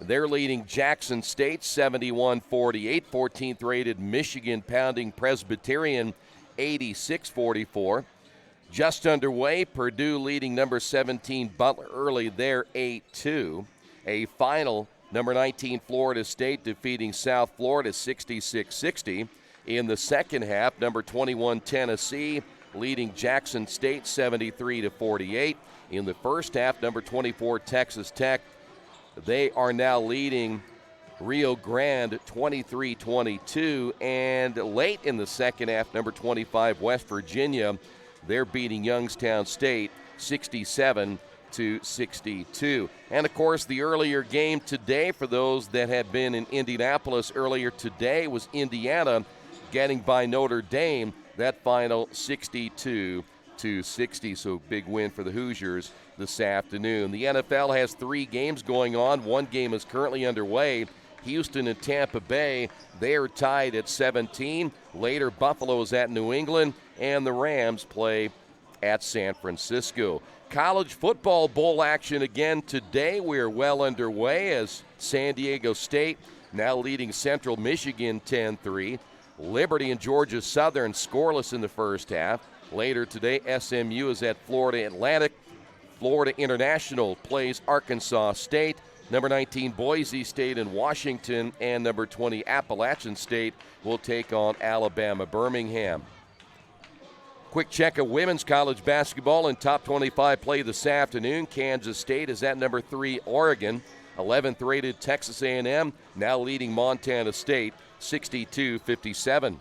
they're leading Jackson State 71-48. 14th rated Michigan pounding Presbyterian 86-44. Just underway, Purdue leading number 17 Butler early there 8-2. A final, number 19 Florida State defeating South Florida 66-60. In the second half, number 21 Tennessee leading Jackson State 73-48. In the first half, number 24 Texas Tech, they are now leading Rio Grande 23-22. And late in the second half, number 25 West Virginia, they're beating Youngstown State 67-62. And, of course, the earlier game today for those that had been in Indianapolis earlier today was Indiana getting by Notre Dame. That final 62-60. So big win for the Hoosiers this afternoon. The NFL has 3 games going on. One game is currently underway. Houston and Tampa Bay, they are tied at 17. Later, Buffalo is at New England, and the Rams play at San Francisco. College football bowl action again today. We are well underway as San Diego State now leading Central Michigan 10-3. Liberty and Georgia Southern scoreless in the first half. Later today, SMU is at Florida Atlantic. Florida International plays Arkansas State. Number 19 Boise State and Washington, and number 20 Appalachian State will take on Alabama Birmingham. Quick check of women's college basketball in top 25 play this afternoon. Kansas State is at number 3 Oregon. 11th rated Texas A&M now leading Montana State 62-57.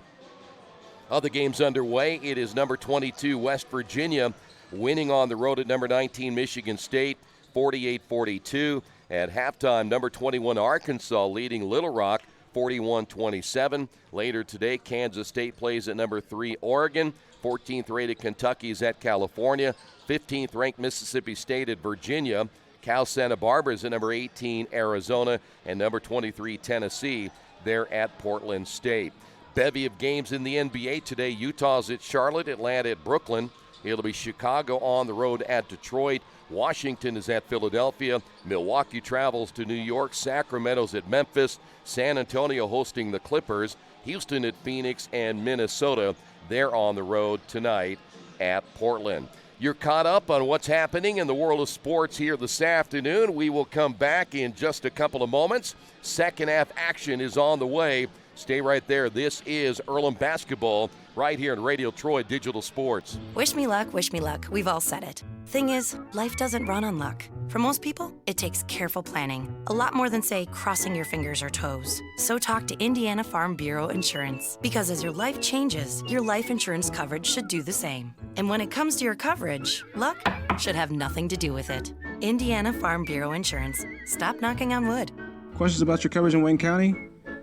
Other games underway. It is number 22 West Virginia winning on the road at number 19 Michigan State 48-42. At halftime, number 21 Arkansas leading Little Rock 41-27. Later today, Kansas State plays at number 3 Oregon. 14th rated Kentucky is at California. 15th ranked Mississippi State at Virginia. Cal Santa Barbara is at number 18 Arizona. And number 23 Tennessee, they're at Portland State. Bevy of games in the NBA today. Utah's at Charlotte, Atlanta at Brooklyn. It'll be Chicago on the road at Detroit. Washington is at Philadelphia. Milwaukee travels to New York. Sacramento's at Memphis. San Antonio hosting the Clippers. Houston at Phoenix, and Minnesota, they're on the road tonight at Portland. You're caught up on what's happening in the world of sports here this afternoon. We will come back in just a couple of moments. Second half action is on the way. Stay right there. This is EARLHAM Basketball right here in Radio Troy Digital Sports. Wish me luck, wish me luck. We've all said it. Thing is, life doesn't run on luck. For most people, it takes careful planning. A lot more than, say, crossing your fingers or toes. So talk to Indiana Farm Bureau Insurance. Because as your life changes, your life insurance coverage should do the same. And when it comes to your coverage, luck should have nothing to do with it. Indiana Farm Bureau Insurance. Stop knocking on wood. Questions about your coverage in Wayne County?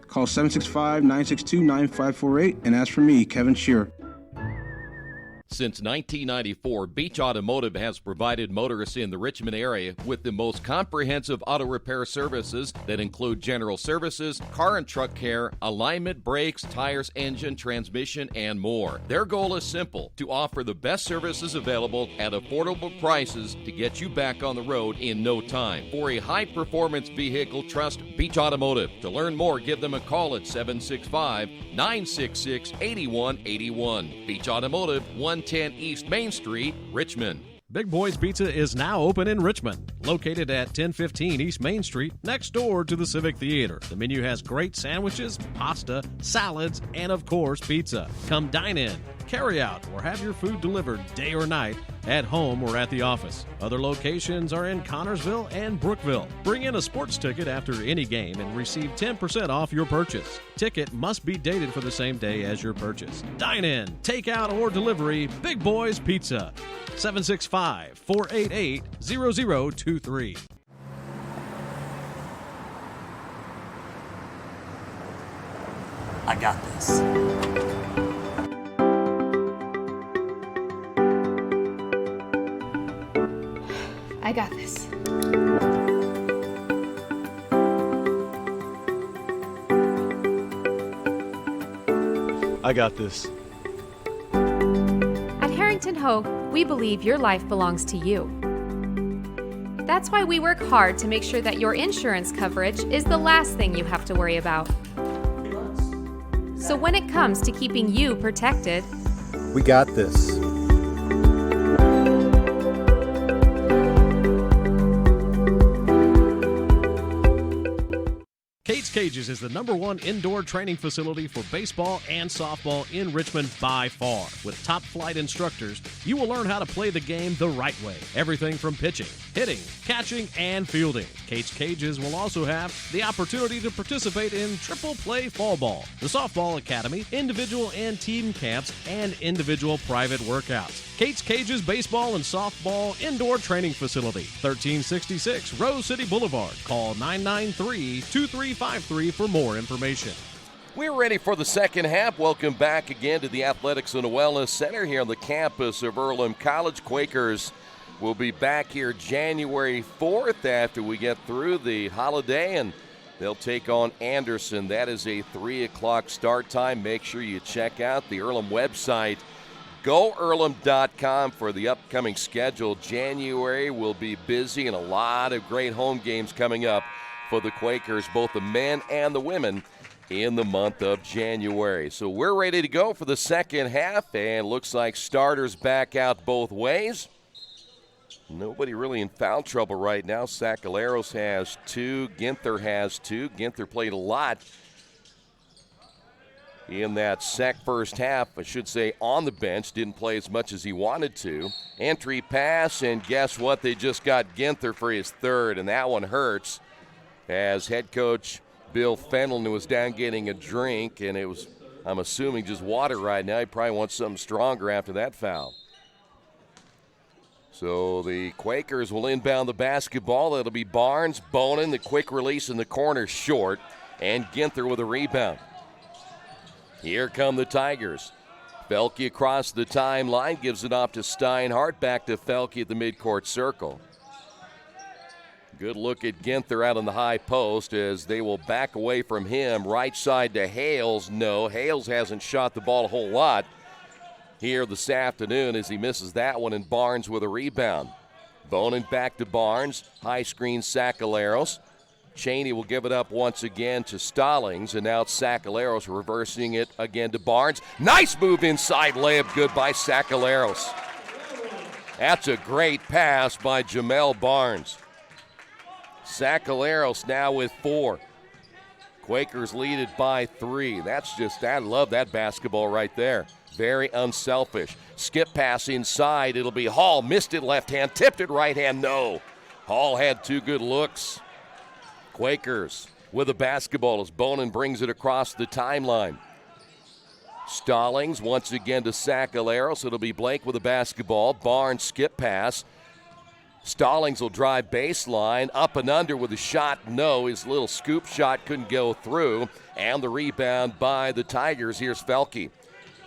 Call 765-962-9548 and ask for me, Kevin Shearer. Since 1994, Beach Automotive has provided motorists in the Richmond area with the most comprehensive auto repair services that include general services, car and truck care, alignment, brakes, tires, engine, transmission, and more. Their goal is simple: to offer the best services available at affordable prices to get you back on the road in no time. For a high-performance vehicle, trust Beach Automotive. To learn more, give them a call at 765-966-8181. Beach Automotive, 110 East Main Street, Richmond. Big Boys Pizza is now open in Richmond, located at 1015 East Main Street, next door to the Civic Theater. The menu has great sandwiches, pasta, salads, and of course, pizza. Come dine in, carry out, or have your food delivered day or night, at home or at the office. Other locations are in Connorsville and Brookville. Bring in a sports ticket after any game and receive 10% off your purchase. Ticket must be dated for the same day as your purchase. Dine in, take out, or delivery. Big Boys Pizza. 765-488-0023. got this. I got this. I got this. At Harrington Hogue, we believe your life belongs to you. That's why we work hard to make sure that your insurance coverage is the last thing you have to worry about. So when it comes to keeping you protected, We got this. Kate's Cages is the #1 indoor training facility for baseball and softball in Richmond by far. With top flight instructors, you will learn how to play the game the right way. Everything from pitching, hitting, catching, and fielding. Kate's Cages will also have the opportunity to participate in triple play fall ball, the softball academy, individual and team camps, and individual private workouts. Kate's Cages Baseball and Softball Indoor Training Facility, 1366 Rose City Boulevard. Call 993-2353 for more information. We're ready for the second half. Welcome back again to the Athletics and Wellness Center here on the campus of Earlham College. Quakers will be back here January 4th after we get through the holiday, and they'll take on Anderson. That is a 3 o'clock start time. Make sure you check out the Earlham website, GoEarlham.com, for the upcoming schedule. January will be busy and a lot of great home games coming up for the Quakers, both the men and the women, in the month of January. So we're ready to go for the second half, and looks like starters back out both ways. Nobody really in foul trouble right now. Sacaleros has 2. Ginther has 2. Ginther played a lot in that first half, I should say, on the bench. Didn't play as much as he wanted to. Entry pass, and guess what? They just got Ginther for his third, and that one hurts, as head coach Bill Fenlon was down getting a drink, and it was, I'm assuming, just water right now. He probably wants something stronger after that foul. So the Quakers will inbound the basketball. That'll be Barnes. Bonin, the quick release in the corner, short, and Ginther with a rebound. Here come the Tigers. Felke across the timeline, gives it off to Steinhardt. Back to Felke at the midcourt circle. Good look at Ginther out on the high post as they will back away from him. Right side to Hales. No, Hales hasn't shot the ball a whole lot here this afternoon as he misses that one, and Barnes with a rebound. Bonin back to Barnes. High screen Sacaleros. Cheney will give it up once again to Stallings, and now it's Sacaleros reversing it again to Barnes. Nice move inside, layup good by Sacaleros. That's a great pass by Jamel Barnes. Sacaleros now with 4. Quakers lead it by 3. That's just, I love that basketball right there. Very unselfish. Skip pass inside. It'll be Hall. Missed it left hand. Tipped it right hand. No. Hall had 2 good looks. Quakers with a basketball as Bonin brings it across the timeline. Stallings once again to Sacaleros. It'll be Blake with a basketball. Barnes skip pass. Stallings will drive baseline. Up and under with a shot. No, his little scoop shot couldn't go through. And the rebound by the Tigers. Here's Felke.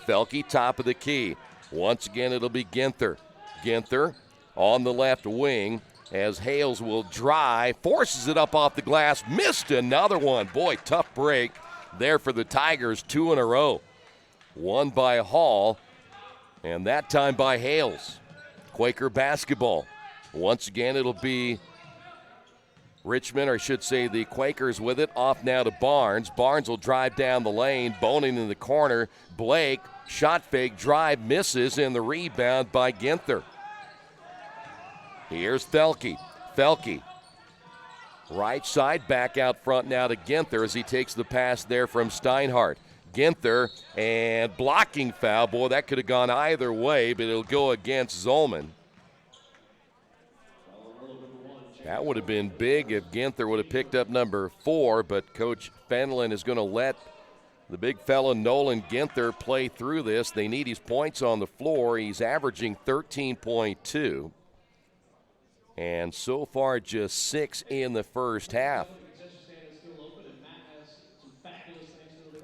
Felke top of the key. Once again it'll be Ginther. Ginther on the left wing as Hales will drive, forces it up off the glass, missed another one. Boy, tough break there for the Tigers, 2 in a row. One by Hall, and that time by Hales. Quaker basketball. Once again, it'll be Richmond, or I should say the Quakers with it. Off now to Barnes. Barnes will drive down the lane. Bonin in the corner. Blake, shot fake, drive, misses, and the rebound by Ginther. Here's Felke. Felke. Right side, back out front now to Ginther as he takes the pass there from Steinhardt. Ginther, and blocking foul. Boy, that could have gone either way, but it'll go against Zolman. That would have been big if Ginther would have picked up number 4, but Coach Fenlon is going to let the big fella Nolan Ginther play through this. They need his points on the floor. He's averaging 13.2. And so far, just 6 in the first half.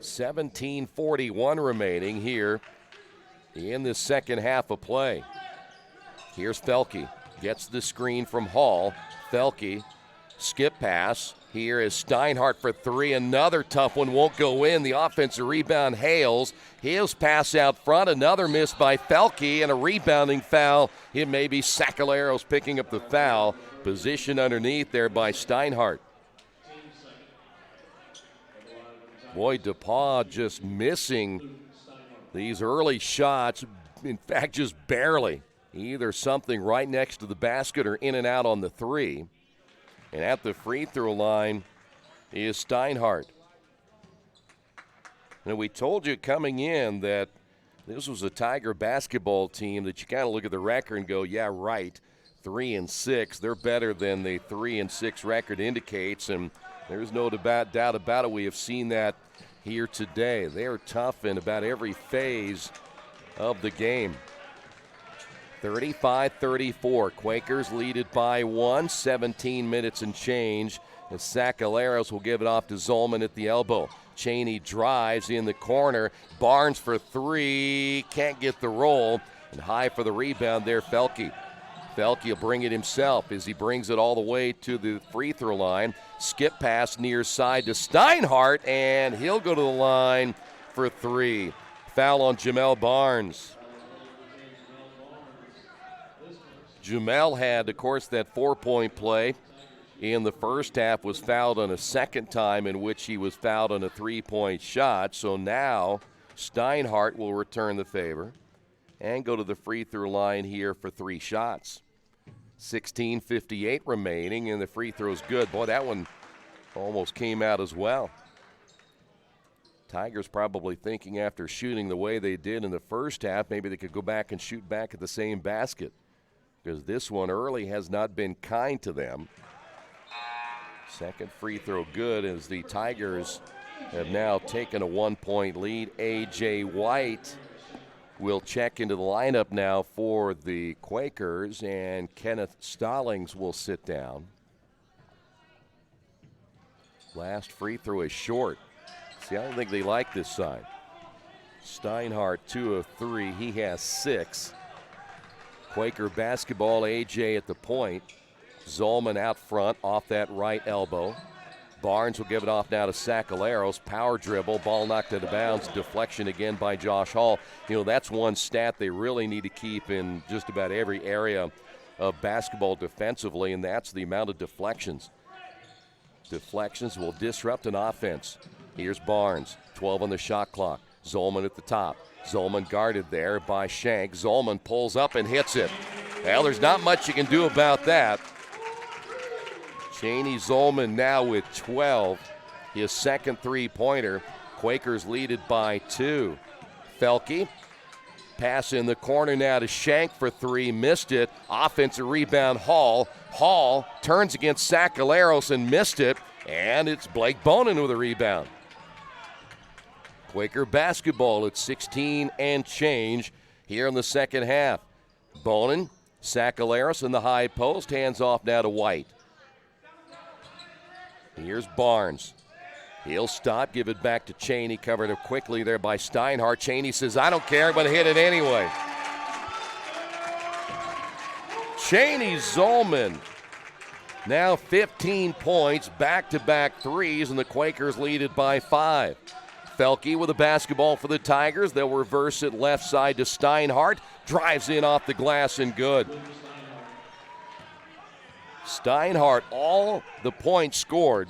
17:41 remaining here in the second half of play. Here's Felke. Gets the screen from Hall. Felke, skip pass. Here is Steinhardt for three. Another tough one, won't go in. The offensive rebound, Hales. Hales pass out front. Another miss by Felke and a rebounding foul. It may be Sacaleros picking up the foul. Position underneath there by Steinhardt. Boy, DePAUW just missing these early shots. In fact, just barely. Either something right next to the basket or in and out on the three. And at the free throw line is Steinhardt. Now, we told you coming in that this was a Tiger basketball team that you kind of look at the record and go, yeah, right, 3-6. They're better than the 3-6 record indicates, and there's no doubt about it. We have seen that here today. They are tough in about every phase of the game. 35-34. Quakers lead it by 1, 17 minutes and change. And Sacaleros will give it off to Zolman at the elbow. Cheney drives in the corner. Barnes for three. Can't get the roll. And high for the rebound there, Felke. Felke will bring it himself as he brings it all the way to the free throw line. Skip pass near side to Steinhardt, and he'll go to the line for three. Foul on Jamel Barnes. Jamel had, of course, that 4-point play in the first half, was fouled on a second time in which he was fouled on a 3-point shot. So now Steinhardt will return the favor and go to the free throw line here for 3 shots. 16:58 remaining, and the free throw's good. Boy, that one almost came out as well. Tigers probably thinking after shooting the way they did in the first half, maybe they could go back and shoot back at the same basket, because this one early has not been kind to them. Second free throw good as the Tigers have now taken a 1-point lead. A.J. White will check into the lineup now for the Quakers, and Kenneth Stallings will sit down. Last free throw is short. See, I don't think they like this side. Steinhardt 2 of 3. He has 6. Quaker basketball, A.J. at the point. Zolman out front off that right elbow. Barnes will give it off now to Sacaleros. Power dribble, ball knocked out of bounds. Deflection again by Josh Hall. You know, that's one stat they really need to keep in just about every area of basketball defensively, and that's the amount of deflections. Deflections will disrupt an offense. Here's Barnes, 12 on the shot clock. Zolman at the top. Zolman guarded there by Shank. Zolman pulls up and hits it. Well, there's not much you can do about that. Cheney Zolman now with 12. His second three-pointer. Quakers lead it by 2. Felke, pass in the corner now to Shank for 3. Missed it. Offensive rebound, Hall. Hall turns against Sacaleros and missed it. And it's Blake Bonin with a rebound. Quaker basketball at 16 and change here in the second half. Bonin, Sacaleros in the high post. Hands off now to White. Here's Barnes. He'll stop, give it back to Cheney. Covered up quickly there by Steinhardt. Cheney says, I don't care, I'm going to hit it anyway. Cheney Zolman. Now 15 points, back-to-back threes, and the Quakers lead it by 5. Felke with a basketball for the Tigers. They'll reverse it left side to Steinhardt. Drives in off the glass and good. Steinhardt, all the points scored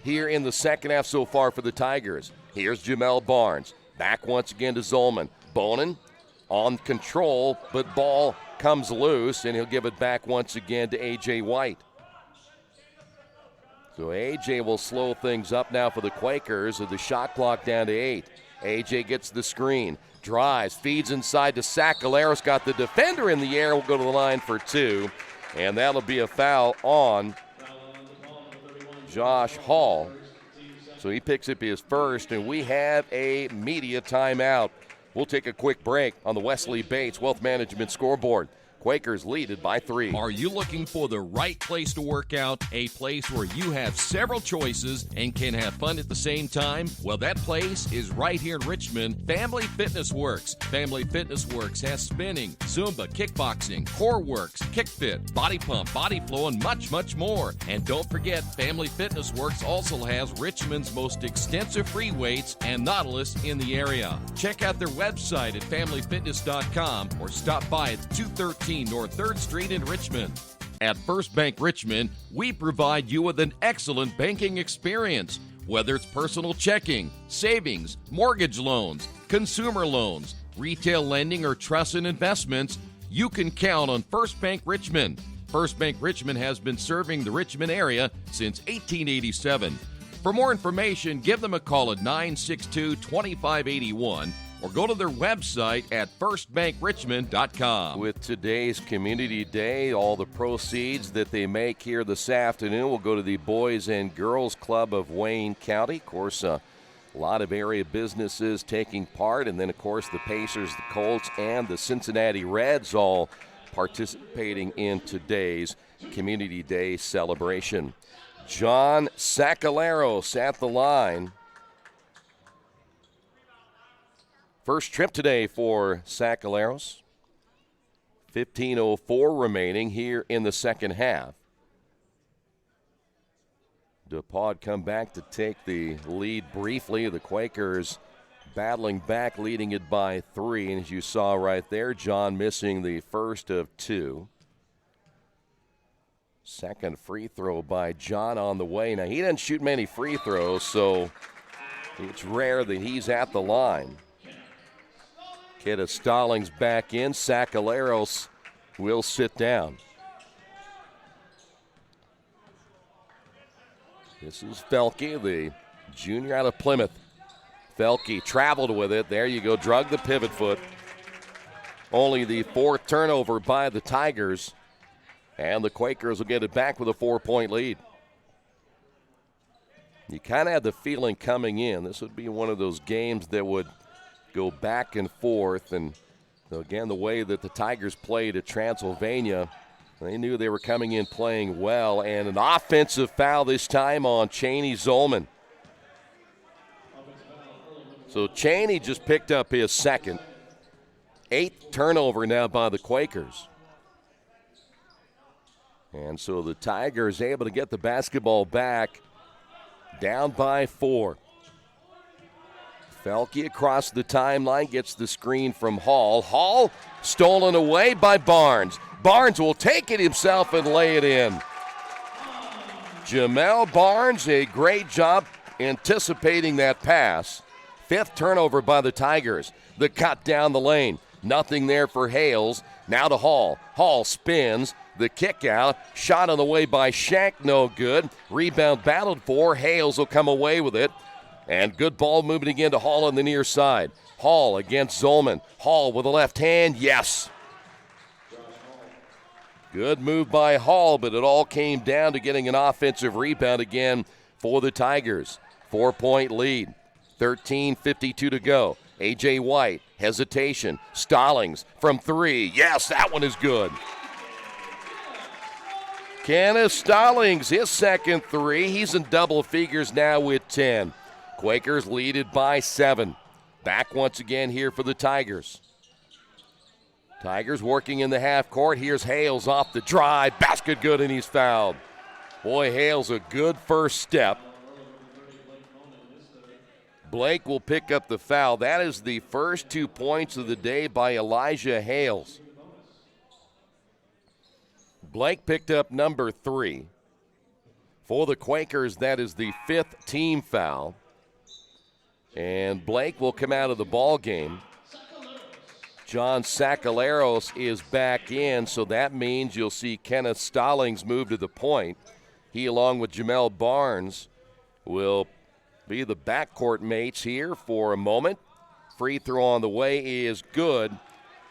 here in the second half so far for the Tigers. Here's Jamel Barnes. Back once again to Zolman. Bonin on control, but ball comes loose, and he'll give it back once again to A.J. White. So A.J. will slow things up now for the Quakers with the shot clock down to 8. A.J. gets the screen, drives, feeds inside to Sacaleros, got the defender in the air, will go to the line for 2. And that'll be a foul on Josh Hall. So he picks up his first, and we have a media timeout. We'll take a quick break on the Wesley Bates Wealth Management scoreboard. Quakers lead it by 3. Are you looking for the right place to work out? A place where you have several choices and can have fun at the same time? Well, that place is right here in Richmond, Family Fitness Works. Family Fitness Works has spinning, Zumba, kickboxing, core works, kick fit, body pump, body flow, and much, much more. And don't forget, Family Fitness Works also has Richmond's most extensive free weights and Nautilus in the area. Check out their website at familyfitness.com or stop by at 213 North 3rd Street in Richmond. At First Bank Richmond, we provide you with an excellent banking experience. Whether it's personal checking, savings, mortgage loans, consumer loans, retail lending, or trust and investments, you can count on First Bank Richmond. First Bank Richmond has been serving the Richmond area since 1887. For more information, give them a call at 962-2581 or go to their website at firstbankrichmond.com. With today's Community Day, all the proceeds that they make here this afternoon will go to the Boys and Girls Club of Wayne County. Of course, a lot of area businesses taking part, and then, of course, the Pacers, the Colts, and the Cincinnati Reds all participating in today's Community Day celebration. John Sacaleros at the line. First trip today for Sacaleros. 15:04 remaining here in the second half. DePAUW come back to take the lead briefly. The Quakers battling back, leading it by 3. And as you saw right there, John missing the first of 2. Second free throw by John on the way. Now, he doesn't shoot many free throws, so it's rare that he's at the line. Kidda Stallings back in. Sacaleros will sit down. This is Felke, the junior out of Plymouth. Felke traveled with it. There you go, drug the pivot foot. Only the 4th turnover by the Tigers. And the Quakers will get it back with a 4-point lead. You kind of had the feeling coming in, this would be one of those games that would go back and forth. And again, the way that the Tigers played at Transylvania, they knew they were coming in playing well. And an offensive foul this time on Cheney Zolman. So Cheney just picked up his second. 8th turnover now by the Quakers. And so the Tigers able to get the basketball back, down by 4. Felke across the timeline, gets the screen from Hall. Hall stolen away by Barnes. Barnes will take it himself and lay it in. Jamel Barnes, a great job anticipating that pass. 5th turnover by the Tigers. The cut down the lane. Nothing there for Hales. Now to Hall. Hall spins. The kick out. Shot on the way by Shank, no good. Rebound battled for. Hales will come away with it. And good ball moving again to Hall on the near side. Hall against Zolman. Hall with a left hand, yes. Good move by Hall, but it all came down to getting an offensive rebound again for the Tigers. 4-point lead. 13:52 to go. A.J. White, hesitation. Stallings from 3. Yes, that one is good. Kenneth Stallings, his second 3. He's in double figures now with 10. Quakers lead it by 7. Back once again here for the Tigers. Tigers working in the half court. Here's Hales off the drive. Basket good, and he's fouled. Boy, Hales a good first step. Blake will pick up the foul. That is the first 2 points of the day by Elijah Hales. Blake picked up number 3. For the Quakers, that is the 5th team foul. And Blake will come out of the ball game. John Sacaleros is back in, so that means you'll see Kenneth Stallings move to the point. He, along with Jamel Barnes, will be the backcourt mates here for a moment. Free throw on the way is good,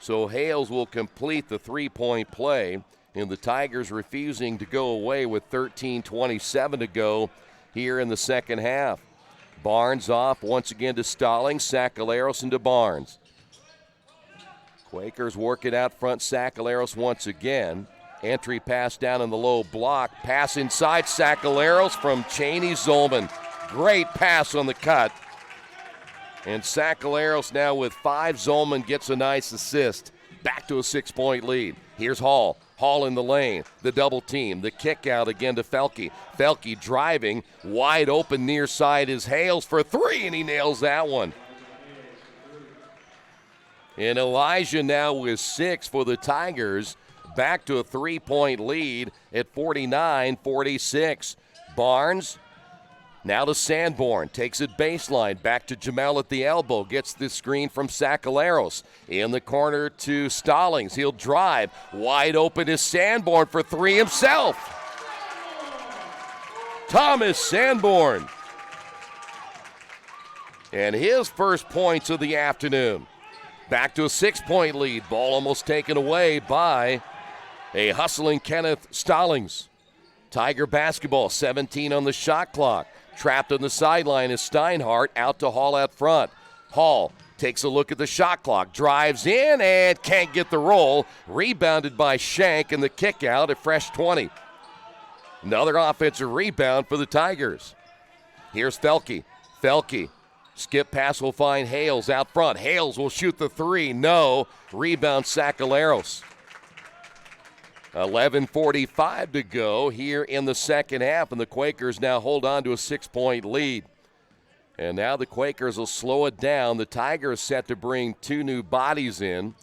so Hales will complete the 3-point play. And the Tigers refusing to go away with 13:27 to go here in the second half. Barnes off once again to Stallings, Sacaleros into Barnes. Quakers working out front. Sacaleros once again. Entry pass down in the low block. Pass inside. Sacaleros from Cheney Zolman. Great pass on the cut. And Sacaleros now with 5. Zolman gets a nice assist. Back to a 6-point lead. Here's Hall. Hall in the lane. The double team. The kick out again to Felke. Felke driving. Wide open near side is Hales for 3, and he nails that one. And Elijah now with 6 for the Tigers. Back to a 3-point lead at 49-46. Barnes now to Sanborn. Takes it baseline. Back to Jamel at the elbow. Gets the screen from Sacaleros. In the corner to Stallings. He'll drive. Wide open is Sanborn for 3 himself. Thomas Sanborn. And his first points of the afternoon. Back to a 6-point lead. Ball almost taken away by a hustling Kenneth Stallings. Tiger basketball, 17 on the shot clock. Trapped on the sideline is Steinhardt, out to Hall out front. Hall takes a look at the shot clock, drives in and can't get the roll. Rebounded by Shank, and the kick out at fresh 20. Another offensive rebound for the Tigers. Here's Felke. Felke. Skip pass will find Hales out front. Hales will shoot the 3. No. Rebound Sacaleros. 11:45 to go here in the second half, and the Quakers now hold on to a 6-point lead. And now the Quakers will slow it down. The Tigers set to bring 2 new bodies in.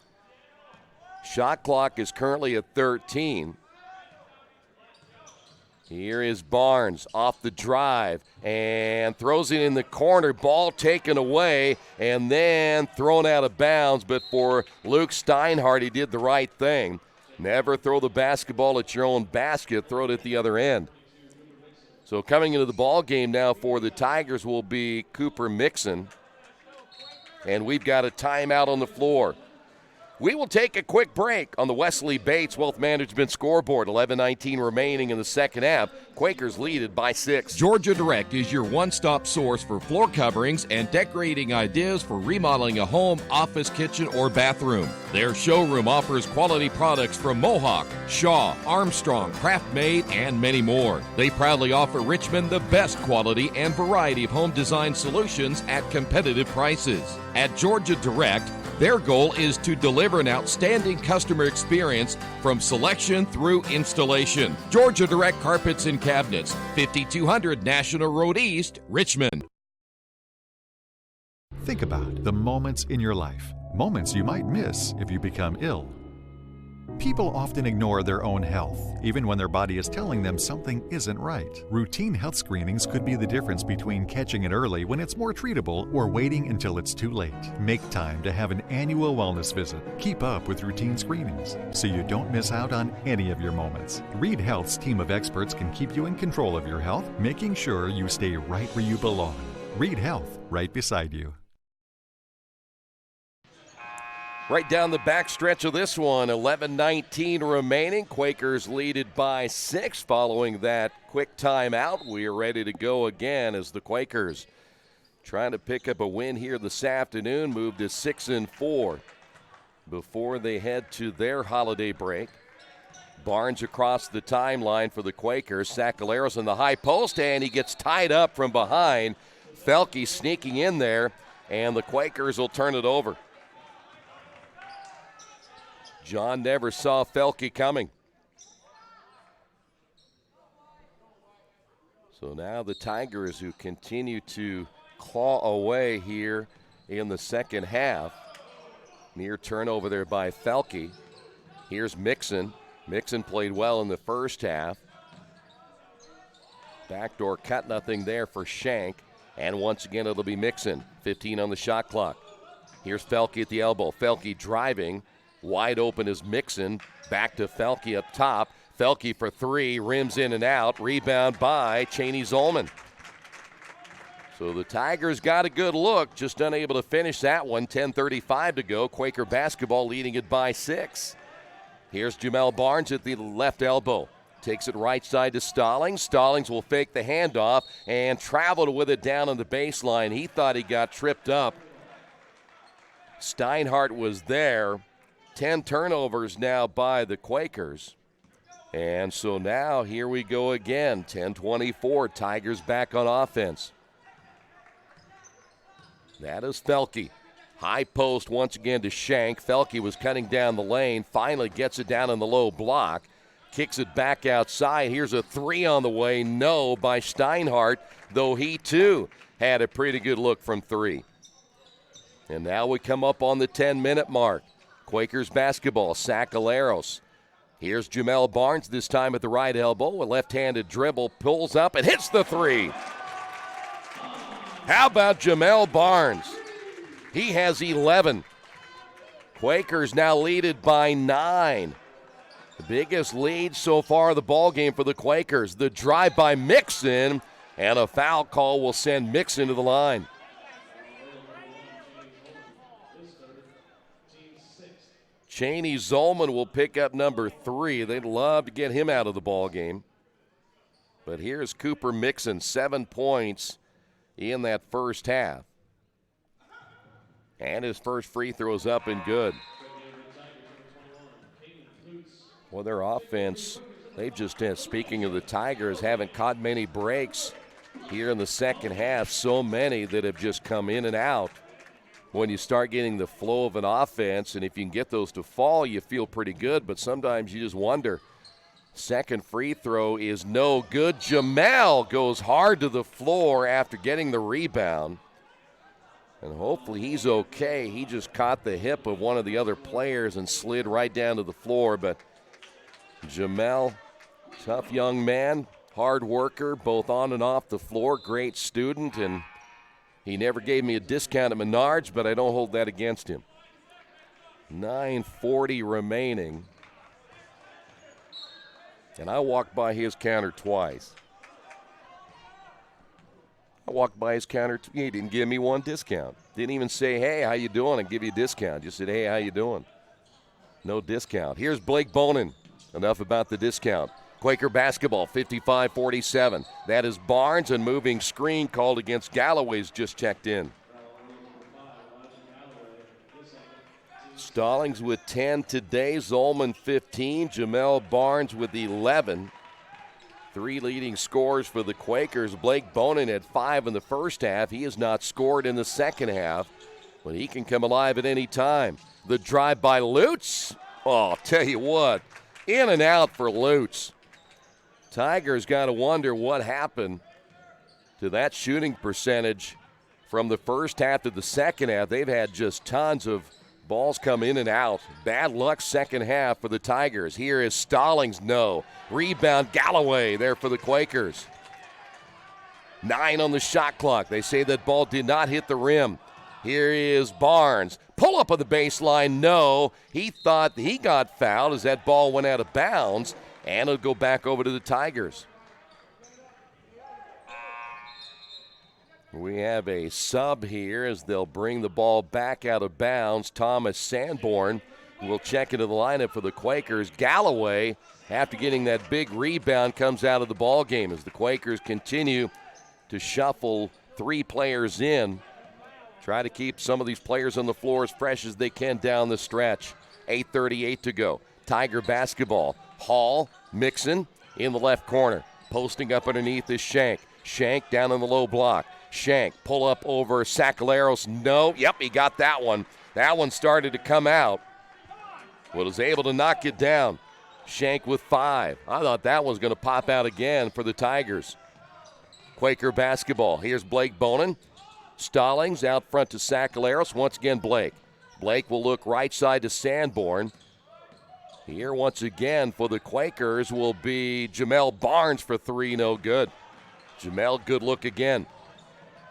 Shot clock is currently at 13. Here is Barnes off the drive and throws it in the corner. Ball taken away and then thrown out of bounds. But for Luke Steinhardt, he did the right thing. Never throw the basketball at your own basket. Throw it at the other end. So coming into the ball game now for the Tigers will be Cooper Mixon. And we've got a timeout on the floor. We will take a quick break on the Wesley Bates Wealth Management scoreboard. 11:19 remaining in the second half. Quakers lead it by 6. Georgia Direct is your one-stop source for floor coverings and decorating ideas for remodeling a home, office, kitchen, or bathroom. Their showroom offers quality products from Mohawk, Shaw, Armstrong, Craft Made, and many more. They proudly offer Richmond the best quality and variety of home design solutions at competitive prices. At Georgia Direct, their goal is to deliver an outstanding customer experience from selection through installation. Georgia Direct Carpets and Cabinets, 5200 National Road East, Richmond. Think about the moments in your life, moments you might miss if you become ill. People often ignore their own health, even when their body is telling them something isn't right. Routine health screenings could be the difference between catching it early when it's more treatable or waiting until it's too late. Make time to have an annual wellness visit. Keep up with routine screenings so you don't miss out on any of your moments. Reed Health's team of experts can keep you in control of your health, making sure you stay right where you belong. Reed Health, right beside you. Right down the back stretch of this one, 11:19 remaining. Quakers lead it by 6 following that quick timeout. We are ready to go again as the Quakers trying to pick up a win here this afternoon, move to 6-4 before they head to their holiday break. Barnes across the timeline for the Quakers. Sacaleros in the high post, and he gets tied up from behind. Felke sneaking in there, and the Quakers will turn it over. John never saw Felke coming. So now the Tigers, who continue to claw away here in the second half. Near turnover there by Felke. Here's Mixon. Mixon played well in the first half. Backdoor cut, nothing there for Shank. And once again, it'll be Mixon. 15 on the shot clock. Here's Felke at the elbow. Felke driving. Wide open is Mixon. Back to Felke up top. Felke for 3, rims in and out. Rebound by Cheney Zolman. So the Tigers got a good look, just unable to finish that one. 10:35 to go. Quaker basketball leading it by 6. Here's Jamel Barnes at the left elbow. Takes it right side to Stallings. Stallings will fake the handoff and traveled with it down on the baseline. He thought he got tripped up. Steinhardt was there. 10 turnovers now by the Quakers. And so now here we go again. 10-24. Tigers back on offense. That is Felke. High post once again to Shank. Felke was cutting down the lane. Finally gets it down in the low block. Kicks it back outside. Here's a three on the way. No by Steinhardt, though he too had a pretty good look from three. And now we come up on the 10-minute mark. Quakers basketball. Sacaleros. Here's Jamel Barnes, this time at the right elbow. A left-handed dribble, pulls up and hits the three. How about Jamel Barnes? He has 11. Quakers now leaded by 9. The biggest lead so far of the ball game for the Quakers. The drive by Mixon, and a foul call will send Mixon to the line. Cheney Zolman will pick up number 3. They'd love to get him out of the ball game. But here's Cooper Mixon, 7 points in that first half. And his first free throw is up and good. Well, their offense, they've just, speaking of the Tigers, haven't caught many breaks here in the second half. So many that have just come in and out. When you start getting the flow of an offense, and if you can get those to fall, you feel pretty good. But sometimes you just wonder. Second free throw is no good. Jamel goes hard to the floor after getting the rebound. And hopefully he's okay. He just caught the hip of one of the other players and slid right down to the floor. But Jamel, tough young man, hard worker, both on and off the floor, great student, and he never gave me a discount at Menards, but I don't hold that against him. 9:40 remaining. And I walked by his counter twice. I walked by his counter. He didn't give me one discount. Didn't even say, hey, how you doing? And give you a discount. Just said, hey, how you doing? No discount. Here's Blake Bonin. Enough about the discount. Quaker basketball, 55-47. That is Barnes, and moving screen called against Galloway's just checked in. Stallings with 10 today. Zolman 15. Jamel Barnes with 11. 3 leading scorers for the Quakers. Blake Bonin had 5 in the first half. He has not scored in the second half, but he can come alive at any time. The drive by Lutz. Oh, I'll tell you what, in and out for Lutz. Tigers got to wonder what happened to that shooting percentage from the first half to the second half. They've had just tons of balls come in and out. Bad luck second half for the Tigers. Here is Stallings, no. Rebound Galloway there for the Quakers. 9 on the shot clock. They say that ball did not hit the rim. Here is Barnes. Pull up on the baseline, no. He thought he got fouled as that ball went out of bounds, and it'll go back over to the Tigers. We have a sub here as they'll bring the ball back out of bounds. Thomas Sanborn will check into the lineup for the Quakers. Galloway, after getting that big rebound, comes out of the ball game as the Quakers continue to shuffle 3 players in. Try to keep some of these players on the floor as fresh as they can down the stretch. 8:38 to go. Tiger basketball. Hall, Mixon in the left corner. Posting up underneath is Shank. Shank down in the low block. Shank, pull up over Sacaleros. No, yep, he got that one. That one started to come out. Was able to knock it down. Shank with 5. I thought that was going to pop out again for the Tigers. Quaker basketball. Here's Blake Bonin. Stallings out front to Sacaleros. Once again, Blake. Blake will look right side to Sanborn. Here once again for the Quakers will be Jamel Barnes for 3, no good. Jamel, good look again.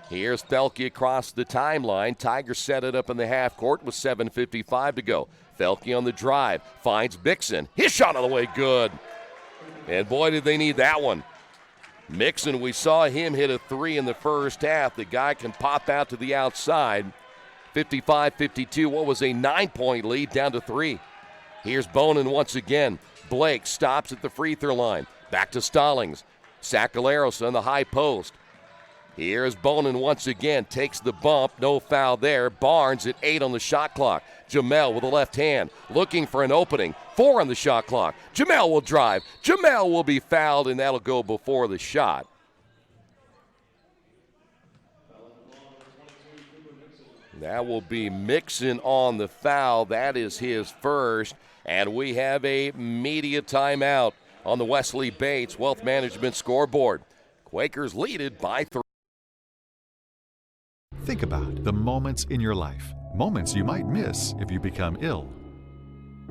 Here's Felke across the timeline. Tigers set it up in the half court with 7:55 to go. Felke on the drive, finds Mixon. His shot on the way, good. And boy, did they need that one. Mixon, we saw him hit a 3 in the first half. The guy can pop out to the outside. 55-52, what was a 9-point lead down to 3. Here's Bonin once again. Blake stops at the free throw line. Back to Stallings. Sacaleros on the high post. Here's Bonin once again, takes the bump, no foul there. Barnes at 8 on the shot clock. Jamel with the left hand, looking for an opening. 4 on the shot clock. Jamel will drive. Jamel will be fouled, and that'll go before the shot. That will be Mixon on the foul. That is his first. And we have a media timeout on the Wesley Bates Wealth Management scoreboard. Quakers lead it by 3. Think about the moments in your life, moments you might miss if you become ill.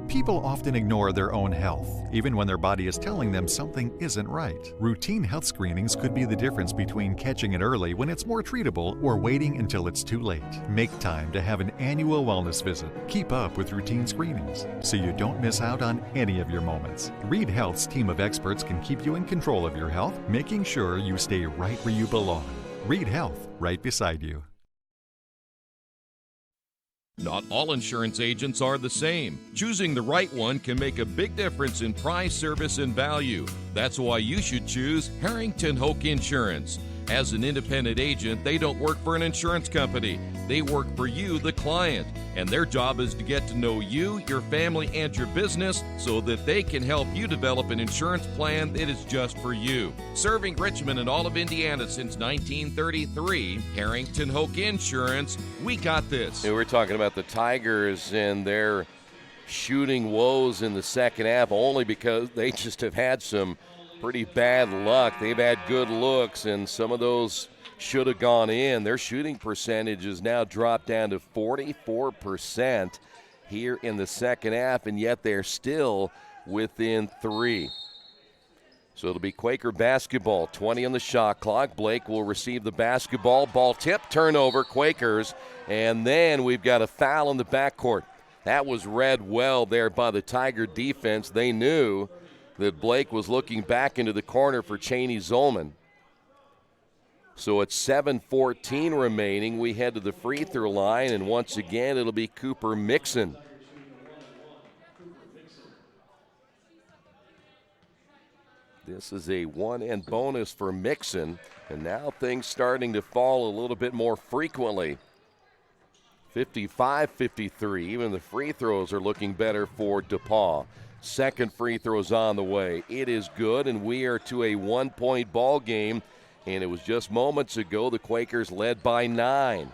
People often ignore their own health, even when their body is telling them something isn't right. Routine health screenings could be the difference between catching it early when it's more treatable or waiting until it's too late. Make time to have an annual wellness visit. Keep up with routine screenings so you don't miss out on any of your moments. Reed Health's team of experts can keep you in control of your health, making sure you stay right where you belong. Reed Health, right beside you. Not all insurance agents are the same. Choosing the right one can make a big difference in price, service, and value. That's why you should choose Harrington Hoke Insurance. As an independent agent, they don't work for an insurance company. They work for you, the client. And their job is to get to know you, your family, and your business so that they can help you develop an insurance plan that is just for you. Serving Richmond and all of Indiana since 1933, Harrington Hoke Insurance, we got this. We're talking about the Tigers and their shooting woes in the second half only because they just have had some pretty bad luck. They've had good looks, and some of those should have gone in. Their shooting percentage is now dropped down to 44% here in the second half, and yet they're still within 3. So it'll be Quaker basketball, 20 on the shot clock. Blake will receive the basketball. Ball tip, turnover, Quakers, and then we've got a foul in the backcourt. That was read well there by the Tiger defense. They knew that Blake was looking back into the corner for Cheney Zolman. So it's 7:14 remaining. We head to the free throw line, and once again it'll be Cooper Mixon. This is a one-end bonus for Mixon, and now things starting to fall a little bit more frequently. 55-53, even the free throws are looking better for DePAUW. Second free throw's on the way. It is good, and we are to a one-point ball game. And it was just moments ago the Quakers led by 9.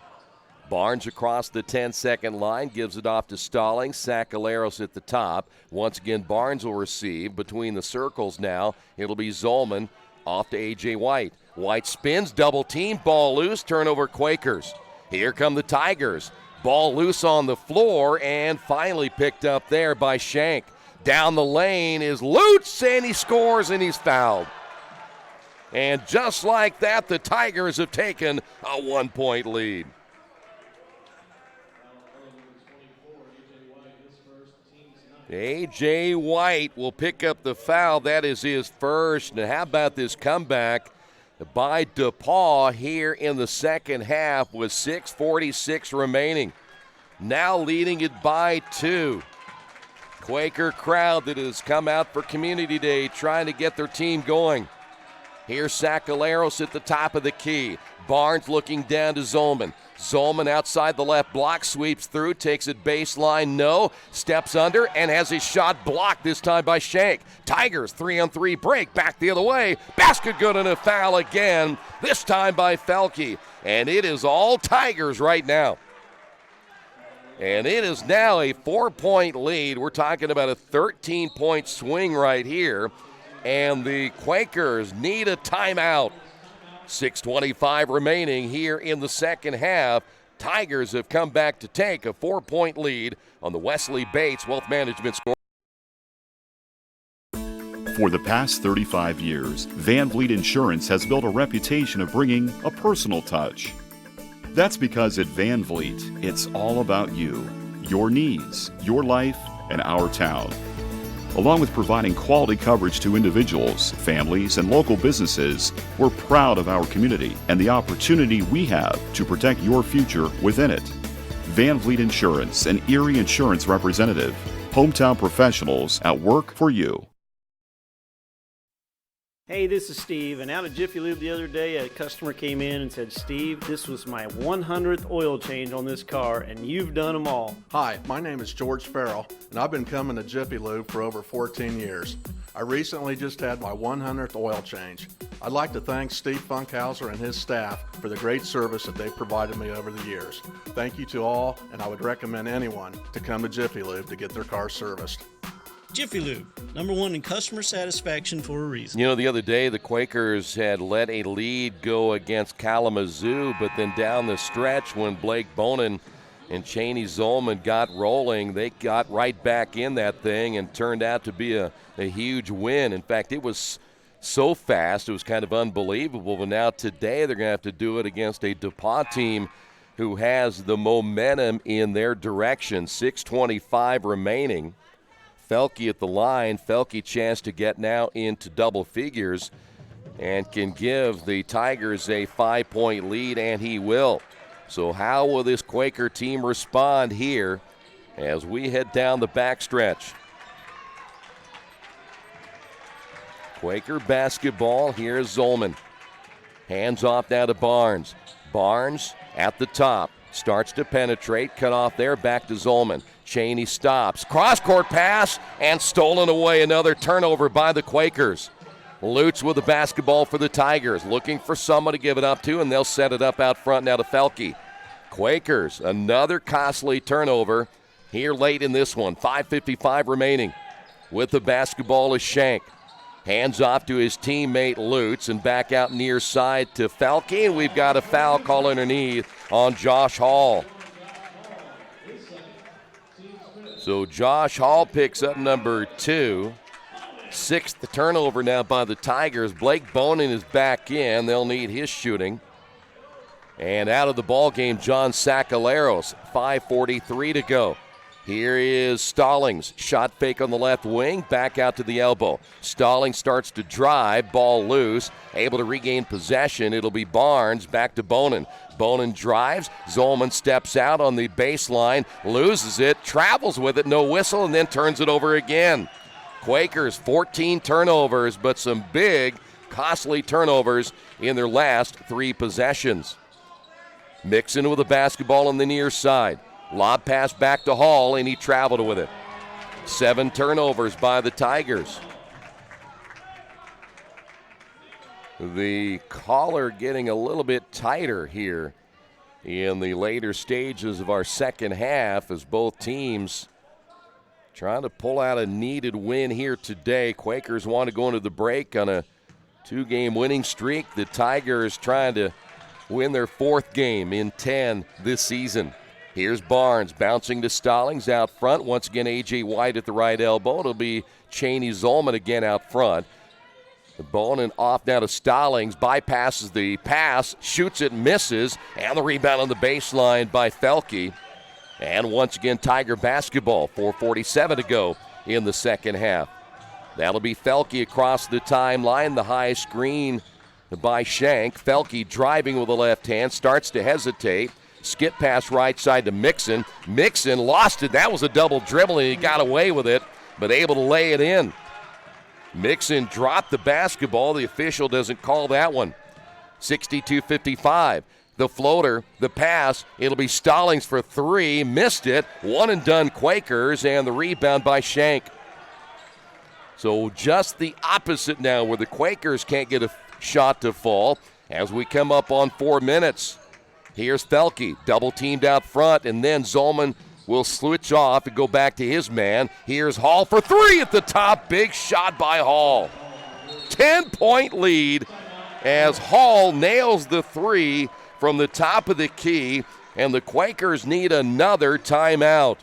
Barnes across the 10-second line, gives it off to Stallings. Sakaleros at the top. Once again, Barnes will receive. Between the circles now, it'll be Zolman off to A.J. White. White spins, double team, ball loose, turnover Quakers. Here come the Tigers. Ball loose on the floor and finally picked up there by Shank. Down the lane is Lutz, and he scores, and he's fouled. And just like that, the Tigers have taken a 1-point lead. A.J. White will pick up the foul. That is his first. And how about this comeback by DePAUW here in the second half with 6:46 remaining. Now leading it by 2. Quaker crowd that has come out for Community Day trying to get their team going. Here's Sakaleros at the top of the key. Barnes looking down to Zolman. Zolman outside the left block, sweeps through, takes it baseline, no, steps under, and has his shot blocked this time by Shank. Tigers 3-on-3 break, back the other way. Basket good and a foul again, this time by Felke. And it is all Tigers right now. And it is now a 4-point lead. We're talking about a 13-point swing right here. And the Quakers need a timeout. 6:25 remaining here in the second half. Tigers have come back to take a 4-point lead on the Wesley Bates Wealth Management score. For the past 35 years, Van Vliet Insurance has built a reputation of bringing a personal touch. That's because at Van Vliet, it's all about you, your needs, your life, and our town. Along with providing quality coverage to individuals, families, and local businesses, we're proud of our community and the opportunity we have to protect your future within it. Van Vliet Insurance, an Erie Insurance representative. Hometown professionals at work for you. Hey, this is Steve, and out at Jiffy Lube the other day, a customer came in and said, Steve, this was my 100th oil change on this car, and you've done them all. Hi, my name is George Farrell, and I've been coming to Jiffy Lube for over 14 years. I recently just had my 100th oil change. I'd like to thank Steve Funkhauser and his staff for the great service that they've provided me over the years. Thank you to all, and I would recommend anyone to come to Jiffy Lube to get their car serviced. Jiffy Lube, #1 in customer satisfaction for a reason. You know, the other day the Quakers had let a lead go against Kalamazoo, but then down the stretch when Blake Bonin and Cheney Zolman got rolling, they got right back in that thing and turned out to be a huge win. In fact, it was so fast, it was kind of unbelievable. But now today they're going to have to do it against a DePAUW team who has the momentum in their direction. 6:25 remaining. Felke at the line. Felke chance to get now into double figures and can give the Tigers a 5-point lead, and he will. So how will this Quaker team respond here as we head down the backstretch? Quaker basketball. Here's Zolman. Hands off now to Barnes. Barnes at the top. Starts to penetrate. Cut off there. Back to Zolman. Cheney stops. Cross-court pass and stolen away. Another turnover by the Quakers. Lutz with the basketball for the Tigers. Looking for someone to give it up to, and they'll set it up out front now to Felke. Quakers, another costly turnover here late in this one. 5:55 remaining. With the basketball is Shank. Hands off to his teammate Lutz and back out near side to Felke. And we've got a foul call underneath on Josh Hall. So Josh Hall picks up number 2. 6th turnover now by the Tigers. Blake Bonin is back in. They'll need his shooting. And out of the ball game, John Sacaleros. 5:43 to go. Here is Stallings. Shot fake on the left wing. Back out to the elbow. Stallings starts to drive. Ball loose. Able to regain possession. It'll be Barnes. Back to Bonin. Bonin drives. Zolman steps out on the baseline. Loses it. Travels with it. No whistle. And then turns it over again. Quakers, 14 turnovers, but some big, costly turnovers in their last 3 possessions. Mixon with the basketball on the near side. Lob pass back to Hall, and he traveled with it. 7 turnovers by the Tigers. The collar getting a little bit tighter here in the later stages of our second half as both teams trying to pull out a needed win here today. Quakers want to go into the break on a 2-game winning streak. The Tigers trying to win their 4th game in 10 this season. Here's Barnes bouncing to Stallings out front. Once again, A.J. White at the right elbow. It'll be Cheney Zolman again out front. The Bonin off now to Stallings. Bypasses the pass. Shoots it, misses. And the rebound on the baseline by Felke. And once again, Tiger basketball. 4:47 to go in the second half. That'll be Felke across the timeline. The high screen by Shank. Felke driving with the left hand. Starts to hesitate. Skip pass right side to Mixon. Mixon lost it. That was a double dribble, and he got away with it, but able to lay it in. Mixon dropped the basketball. The official doesn't call that one. 62-55. The floater, the pass, it'll be Stallings for 3. Missed it. One and done Quakers, and the rebound by Shank. So just the opposite now, where the Quakers can't get a shot to fall as we come up on 4 minutes. Here's Felke, double teamed out front, and then Zolman will switch off and go back to his man. Here's Hall for 3 at the top. Big shot by Hall. 10-point lead as Hall nails the 3 from the top of the key, and the Quakers need another timeout.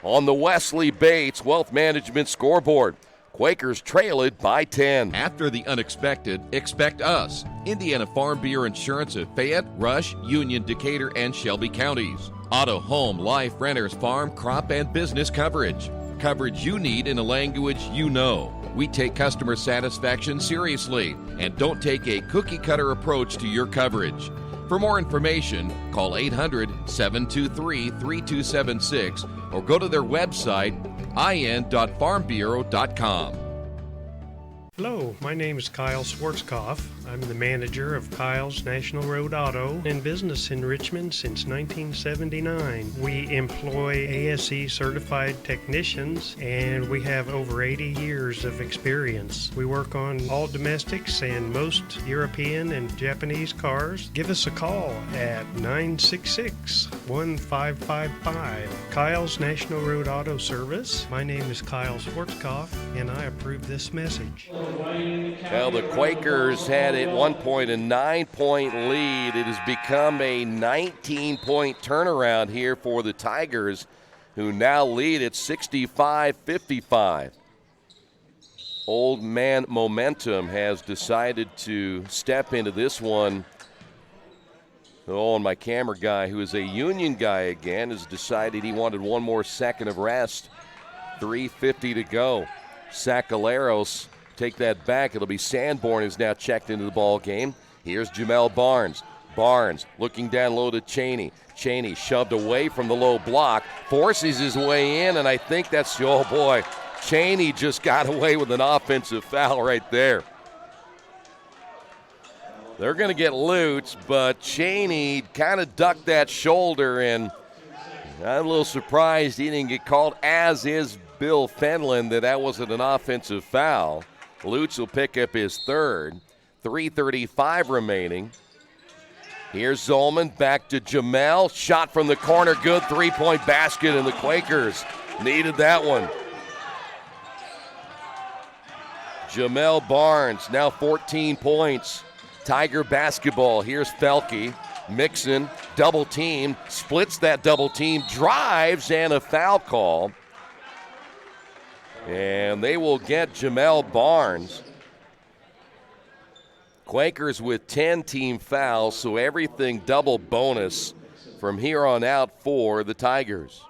On the Wesley Bates Wealth Management scoreboard, Quakers trail it by 10. After the unexpected, expect us. Indiana Farm Bureau Insurance of Fayette, Rush, Union, Decatur, and Shelby counties. Auto, home, life, renters, farm, crop, and business coverage. Coverage you need in a language you know. We take customer satisfaction seriously and don't take a cookie-cutter approach to your coverage. For more information, call 800-723-3276 or go to their website, in.farmbureau.com. Hello, my name is Kyle Schwarzkopf. I'm the manager of Kyle's National Road Auto and business in Richmond since 1979. We employ ASE certified technicians and we have over 80 years of experience. We work on all domestics and most European and Japanese cars. Give us a call at 966-1555. Kyle's National Road Auto Service. My name is Kyle Schwarzkopf and I approve this message. Well, the Quakers had at one point a 9-point lead. It has become a 19-point turnaround here for the Tigers, who now lead at 65-55. Old man momentum has decided to step into this one. Oh, and my camera guy, who is a Union guy again, has decided he wanted one more second of rest. 3:50 to go. Sacaleros take that back. It'll be Sanborn who's now checked into the ball game. Here's Jamel Barnes. Barnes looking down low to Cheney. Cheney shoved away from the low block, forces his way in, and I think that's, oh boy, Cheney just got away with an offensive foul right there. They're going to get Lutz, but Cheney kind of ducked that shoulder, and I'm a little surprised he didn't get called, as is Bill Fenlon, that wasn't an offensive foul. Lutz will pick up his third. 3:35 remaining. Here's Zolman back to Jamel. Shot from the corner, good three-point basket, and the Quakers needed that one. Jamel Barnes, now 14 points. Tiger basketball. Here's Felke. Mixon, double team, splits that double team, drives, and a foul call. And they will get Jamel Barnes. Quakers with 10 team fouls, so everything double bonus from here on out for the Tigers.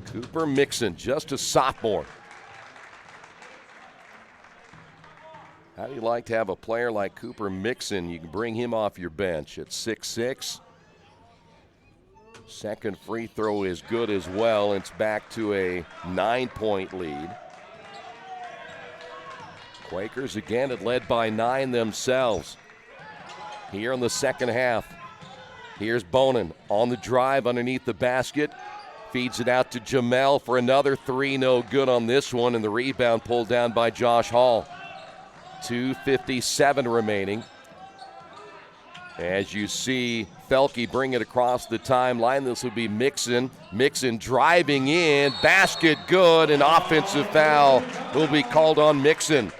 Cooper Mixon, just a sophomore. How do you like to have a player like Cooper Mixon? You can bring him off your bench at 6'6". Second free throw is good as well. It's back to a 9-point lead. Quakers again had led by 9 themselves. Here in the second half. Here's Bonin on the drive underneath the basket. Feeds it out to Jamel for another three. No good on this one, and the rebound pulled down by Josh Hall. 2:57 remaining. As you see Felke bring it across the timeline, this would be Mixon. Mixon driving in, basket good, an offensive foul will be called on Mixon.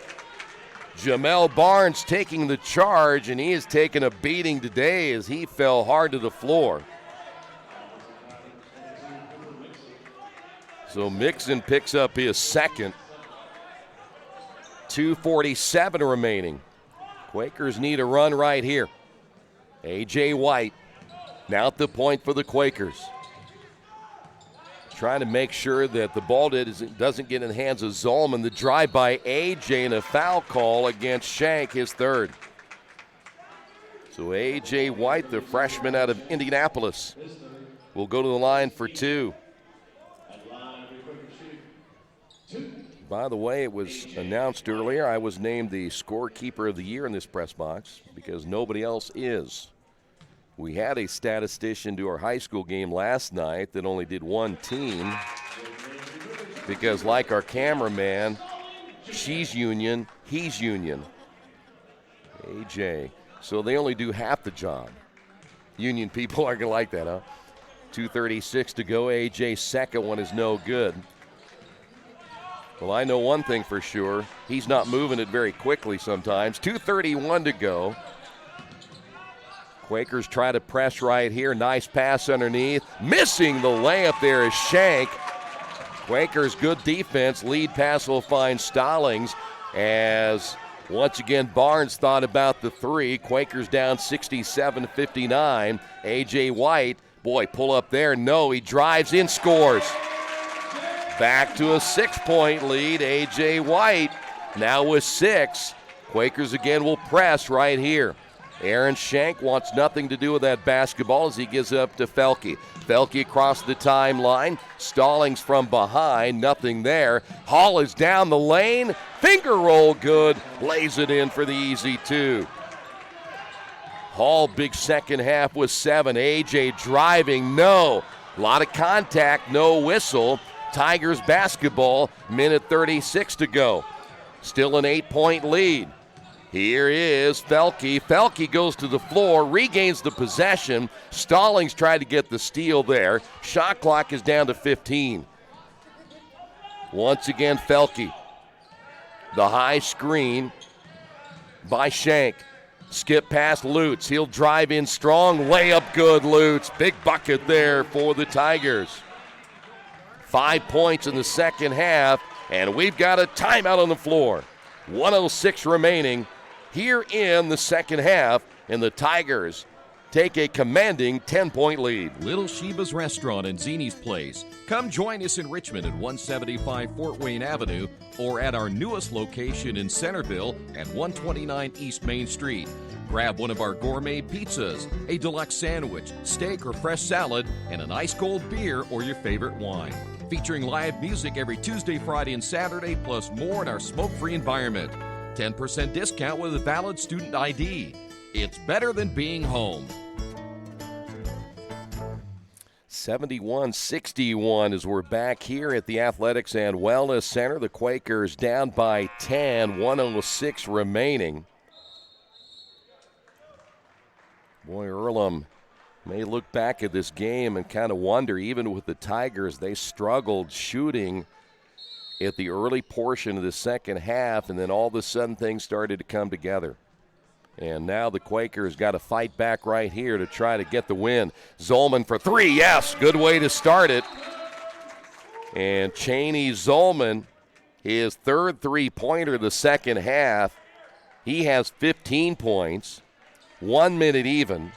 Jamel Barnes taking the charge, and he has taken a beating today as he fell hard to the floor. So Mixon picks up his second. 2:47 remaining. Quakers need a run right here. A.J. White now at the point for the Quakers. Trying to make sure that the ball doesn't get in the hands of Zolman. The drive by A.J. and a foul call against Shank, his third. So A.J. White, the freshman out of Indianapolis, will go to the line for two. By the way, it was announced earlier I was named the scorekeeper of the year in this press box because nobody else is. We had a statistician do our high school game last night that only did one team because, like our cameraman, she's Union, he's Union. AJ. So they only do half the job. Union people aren't going to like that, huh? 2:36 to go. AJ's second one is no good. Well, I know one thing for sure. He's not moving it very quickly sometimes. 2:31 to go. Quakers try to press right here. Nice pass underneath. Missing the layup there is Shank. Quakers good defense. Lead pass will find Stallings as once again Barnes thought about the three. Quakers down 67-59. A.J. White, boy, pull up there. No, he drives in, scores. Back to a 6-point lead. A.J. White now with 6. Quakers again will press right here. Aaron Shank wants nothing to do with that basketball as he gives it up to Felke. Felke across the timeline. Stallings from behind. Nothing there. Hall is down the lane. Finger roll good. Lays it in for the easy two. Hall, big second half with 7. A.J. driving. No. A lot of contact. No whistle. Tigers basketball. Minute 36 to go. Still an 8-point lead. Here is Felke. Felke goes to the floor, regains the possession. Stallings tried to get the steal there. Shot clock is down to 15. Once again, Felke. The high screen by Shank. Skip past Lutz. He'll drive in strong. Layup good, Lutz. Big bucket there for the Tigers. 5 points in the second half, and we've got a timeout on the floor. 1:06 remaining here in the second half, and the Tigers take a commanding 10-point lead. Little Sheba's Restaurant and Zini's Place. Come join us in Richmond at 175 Fort Wayne Avenue or at our newest location in Centerville at 129 East Main Street. Grab one of our gourmet pizzas, a deluxe sandwich, steak or fresh salad, and an ice-cold beer or your favorite wine. Featuring live music every Tuesday, Friday, and Saturday, plus more in our smoke-free environment. 10% discount with a valid student ID. It's better than being home. 71-61 as we're back here at the Athletics and Wellness Center. The Quakers down by 10, 1:06 remaining. Boy, Earlham may look back at this game and kind of wonder, even with the Tigers, they struggled shooting at the early portion of the second half, and then all of a sudden things started to come together. And now the Quakers got to fight back right here to try to get the win. Zolman for 3, yes, good way to start it. And Cheney Zolman, his third three-pointer of the second half. He has 15 points, 1 minute even.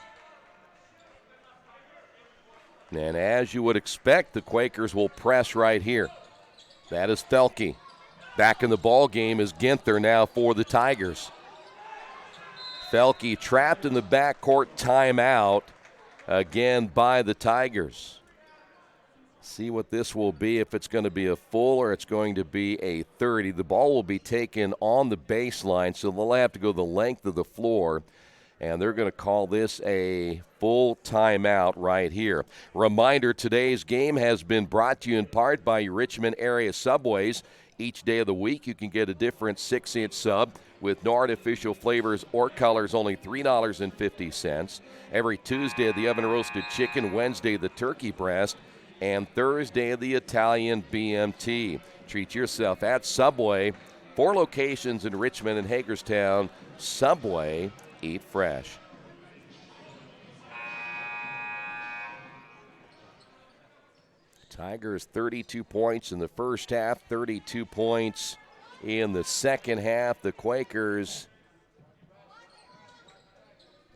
And as you would expect, the Quakers will press right here. That is Felke. Back in the ball game is Ginther now for the Tigers. Felke trapped in the backcourt, timeout again by the Tigers. See what this will be, if it's going to be a full or it's going to be a 30. The ball will be taken on the baseline, so they'll have to go the length of the floor. And they're going to call this a full timeout right here. Reminder, today's game has been brought to you in part by your Richmond area Subways. Each day of the week you can get a different 6-inch sub with no artificial flavors or colors, only $3.50. Every Tuesday, the oven-roasted chicken, Wednesday, the turkey breast, and Thursday, the Italian BMT. Treat yourself at Subway. 4 locations in Richmond and Hagerstown. Subway. Eat fresh. Tigers 32 points in the first half, 32 points in the second half. The Quakers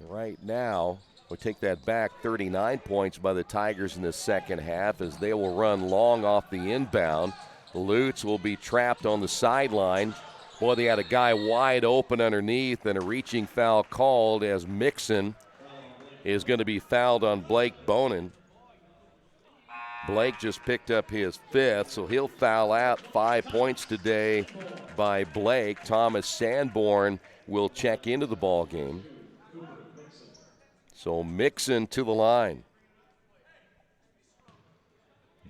right now, we'll take that back, 39 points by the Tigers in the second half as they will run long off the inbound. Lutz will be trapped on the sideline. Boy, they had a guy wide open underneath, and a reaching foul called as Mixon is going to be fouled on Blake Bonin. Blake just picked up his 5th, so he'll foul out. 5 points today by Blake. Thomas Sanborn will check into the ball game. So Mixon to the line.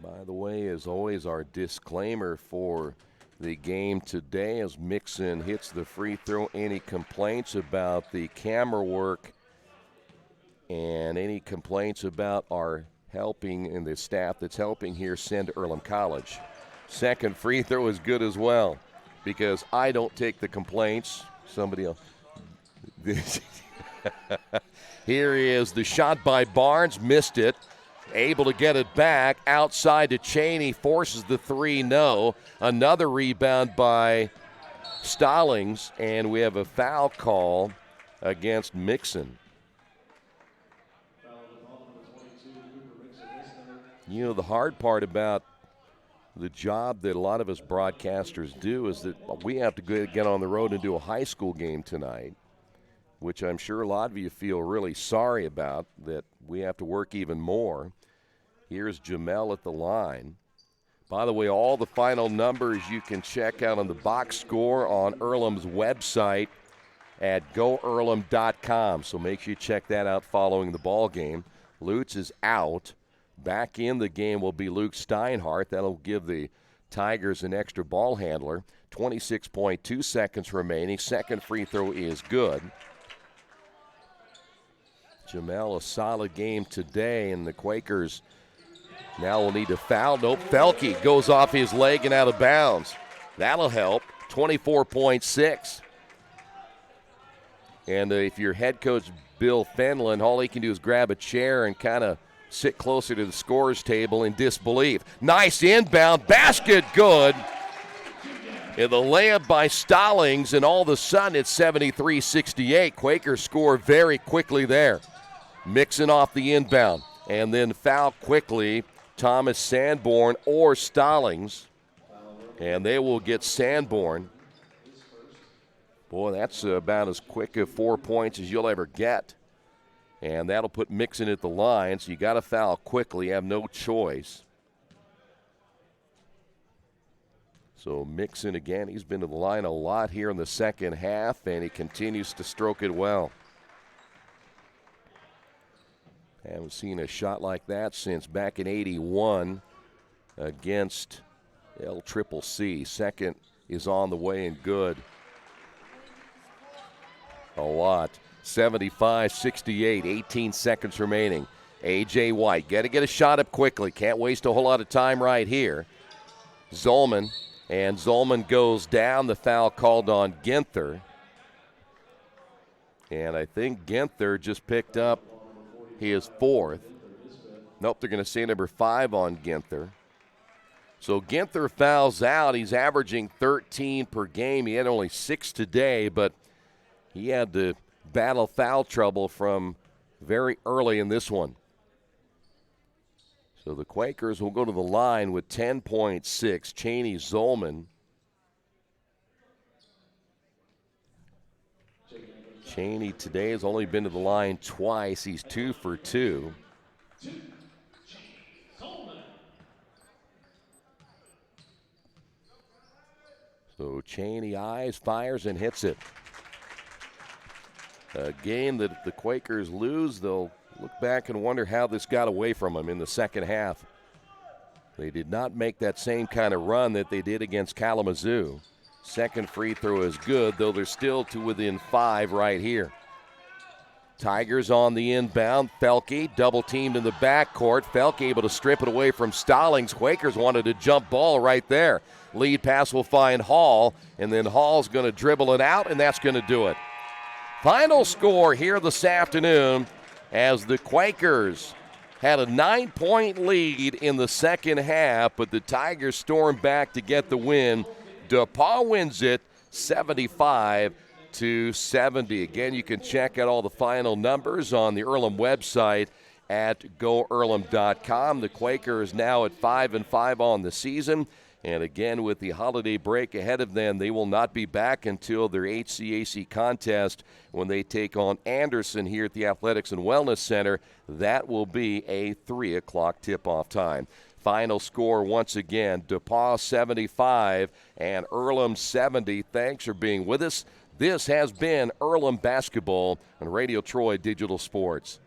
By the way, as always, our disclaimer for the game today as Mixon hits the free throw. Any complaints about the camera work and any complaints about our helping and the staff that's helping here, send to Earlham College. Second free throw is good as well because I don't take the complaints. Somebody else. Here is the shot by Barnes, missed it. Able to get it back outside to Cheney, forces the 3, no. Another rebound by Stallings, and we have a foul call against Mixon. You know, the hard part about the job that a lot of us broadcasters do is that we have to get on the road and do a high school game tonight. which I'm sure a lot of you feel really sorry about, that we have to work even more. Here's Jamel at the line. By the way, all the final numbers you can check out on the box score on Earlham's website at goearlham.com. So make sure you check that out following the ball game. Lutz is out. Back in the game will be Luke Steinhardt. That'll give the Tigers an extra ball handler. 26.2 seconds remaining. Second free throw is good. Jamel, a solid game today, and the Quakers now will need to foul. Nope, Felke goes off his leg and out of bounds. That'll help. 24.6. And if you're head coach Bill Fenlon, all he can do is grab a chair and kind of sit closer to the scorer's table in disbelief. Nice inbound, basket good. And the layup by Stallings, and all of a sudden it's 73-68. Quakers score very quickly there. Mixing off the inbound. And then foul quickly, Thomas Sanborn or Stallings. And they will get Sanborn. Boy, that's about as quick of 4 points as you'll ever get. And that'll put Mixon at the line, so you got to foul quickly. You have no choice. So Mixon again, he's been to the line a lot here in the second half, and he continues to stroke it well. Haven't seen a shot like that since back in '81 against LCCC. Second is on the way and good. A lot. 75-68, 18 seconds remaining. A.J. White, got to get a shot up quickly. Can't waste a whole lot of time right here. Zolman, and Zolman goes down. The foul called on Ginther. And I think Ginther just picked up his fourth. Nope, they're going to say number 5 on Ginther. So Ginther fouls out. He's averaging 13 per game. He had only 6 today, but he had to battle foul trouble from very early in this one. So the Quakers will go to the line with 10.6. Cheney Zolman. Cheney today has only been to the line twice. He's 2 for 2. So Cheney eyes, fires, and hits it. A game that if the Quakers lose, they'll look back and wonder how this got away from them in the second half. They did not make that same kind of run that they did against Kalamazoo. Second free throw is good, though they're still to within 5 right here. Tigers on the inbound. Felke double teamed in the backcourt. Felke able to strip it away from Stallings. Quakers wanted a jump ball right there. Lead pass will find Hall, and then Hall's going to dribble it out, and that's going to do it. Final score here this afternoon as the Quakers had a 9-point lead in the second half, but the Tigers stormed back to get the win. DePAUW wins it 75-70. Again, you can check out all the final numbers on the Earlham website at goearlham.com. The Quakers now at 5-5 on the season. And again, with the holiday break ahead of them, they will not be back until their HCAC contest when they take on Anderson here at the Athletics and Wellness Center. That will be a 3 o'clock tip-off time. Final score once again, DePaul 75 and Earlham 70. Thanks for being with us. This has been Earlham Basketball on Radio Troy Digital Sports.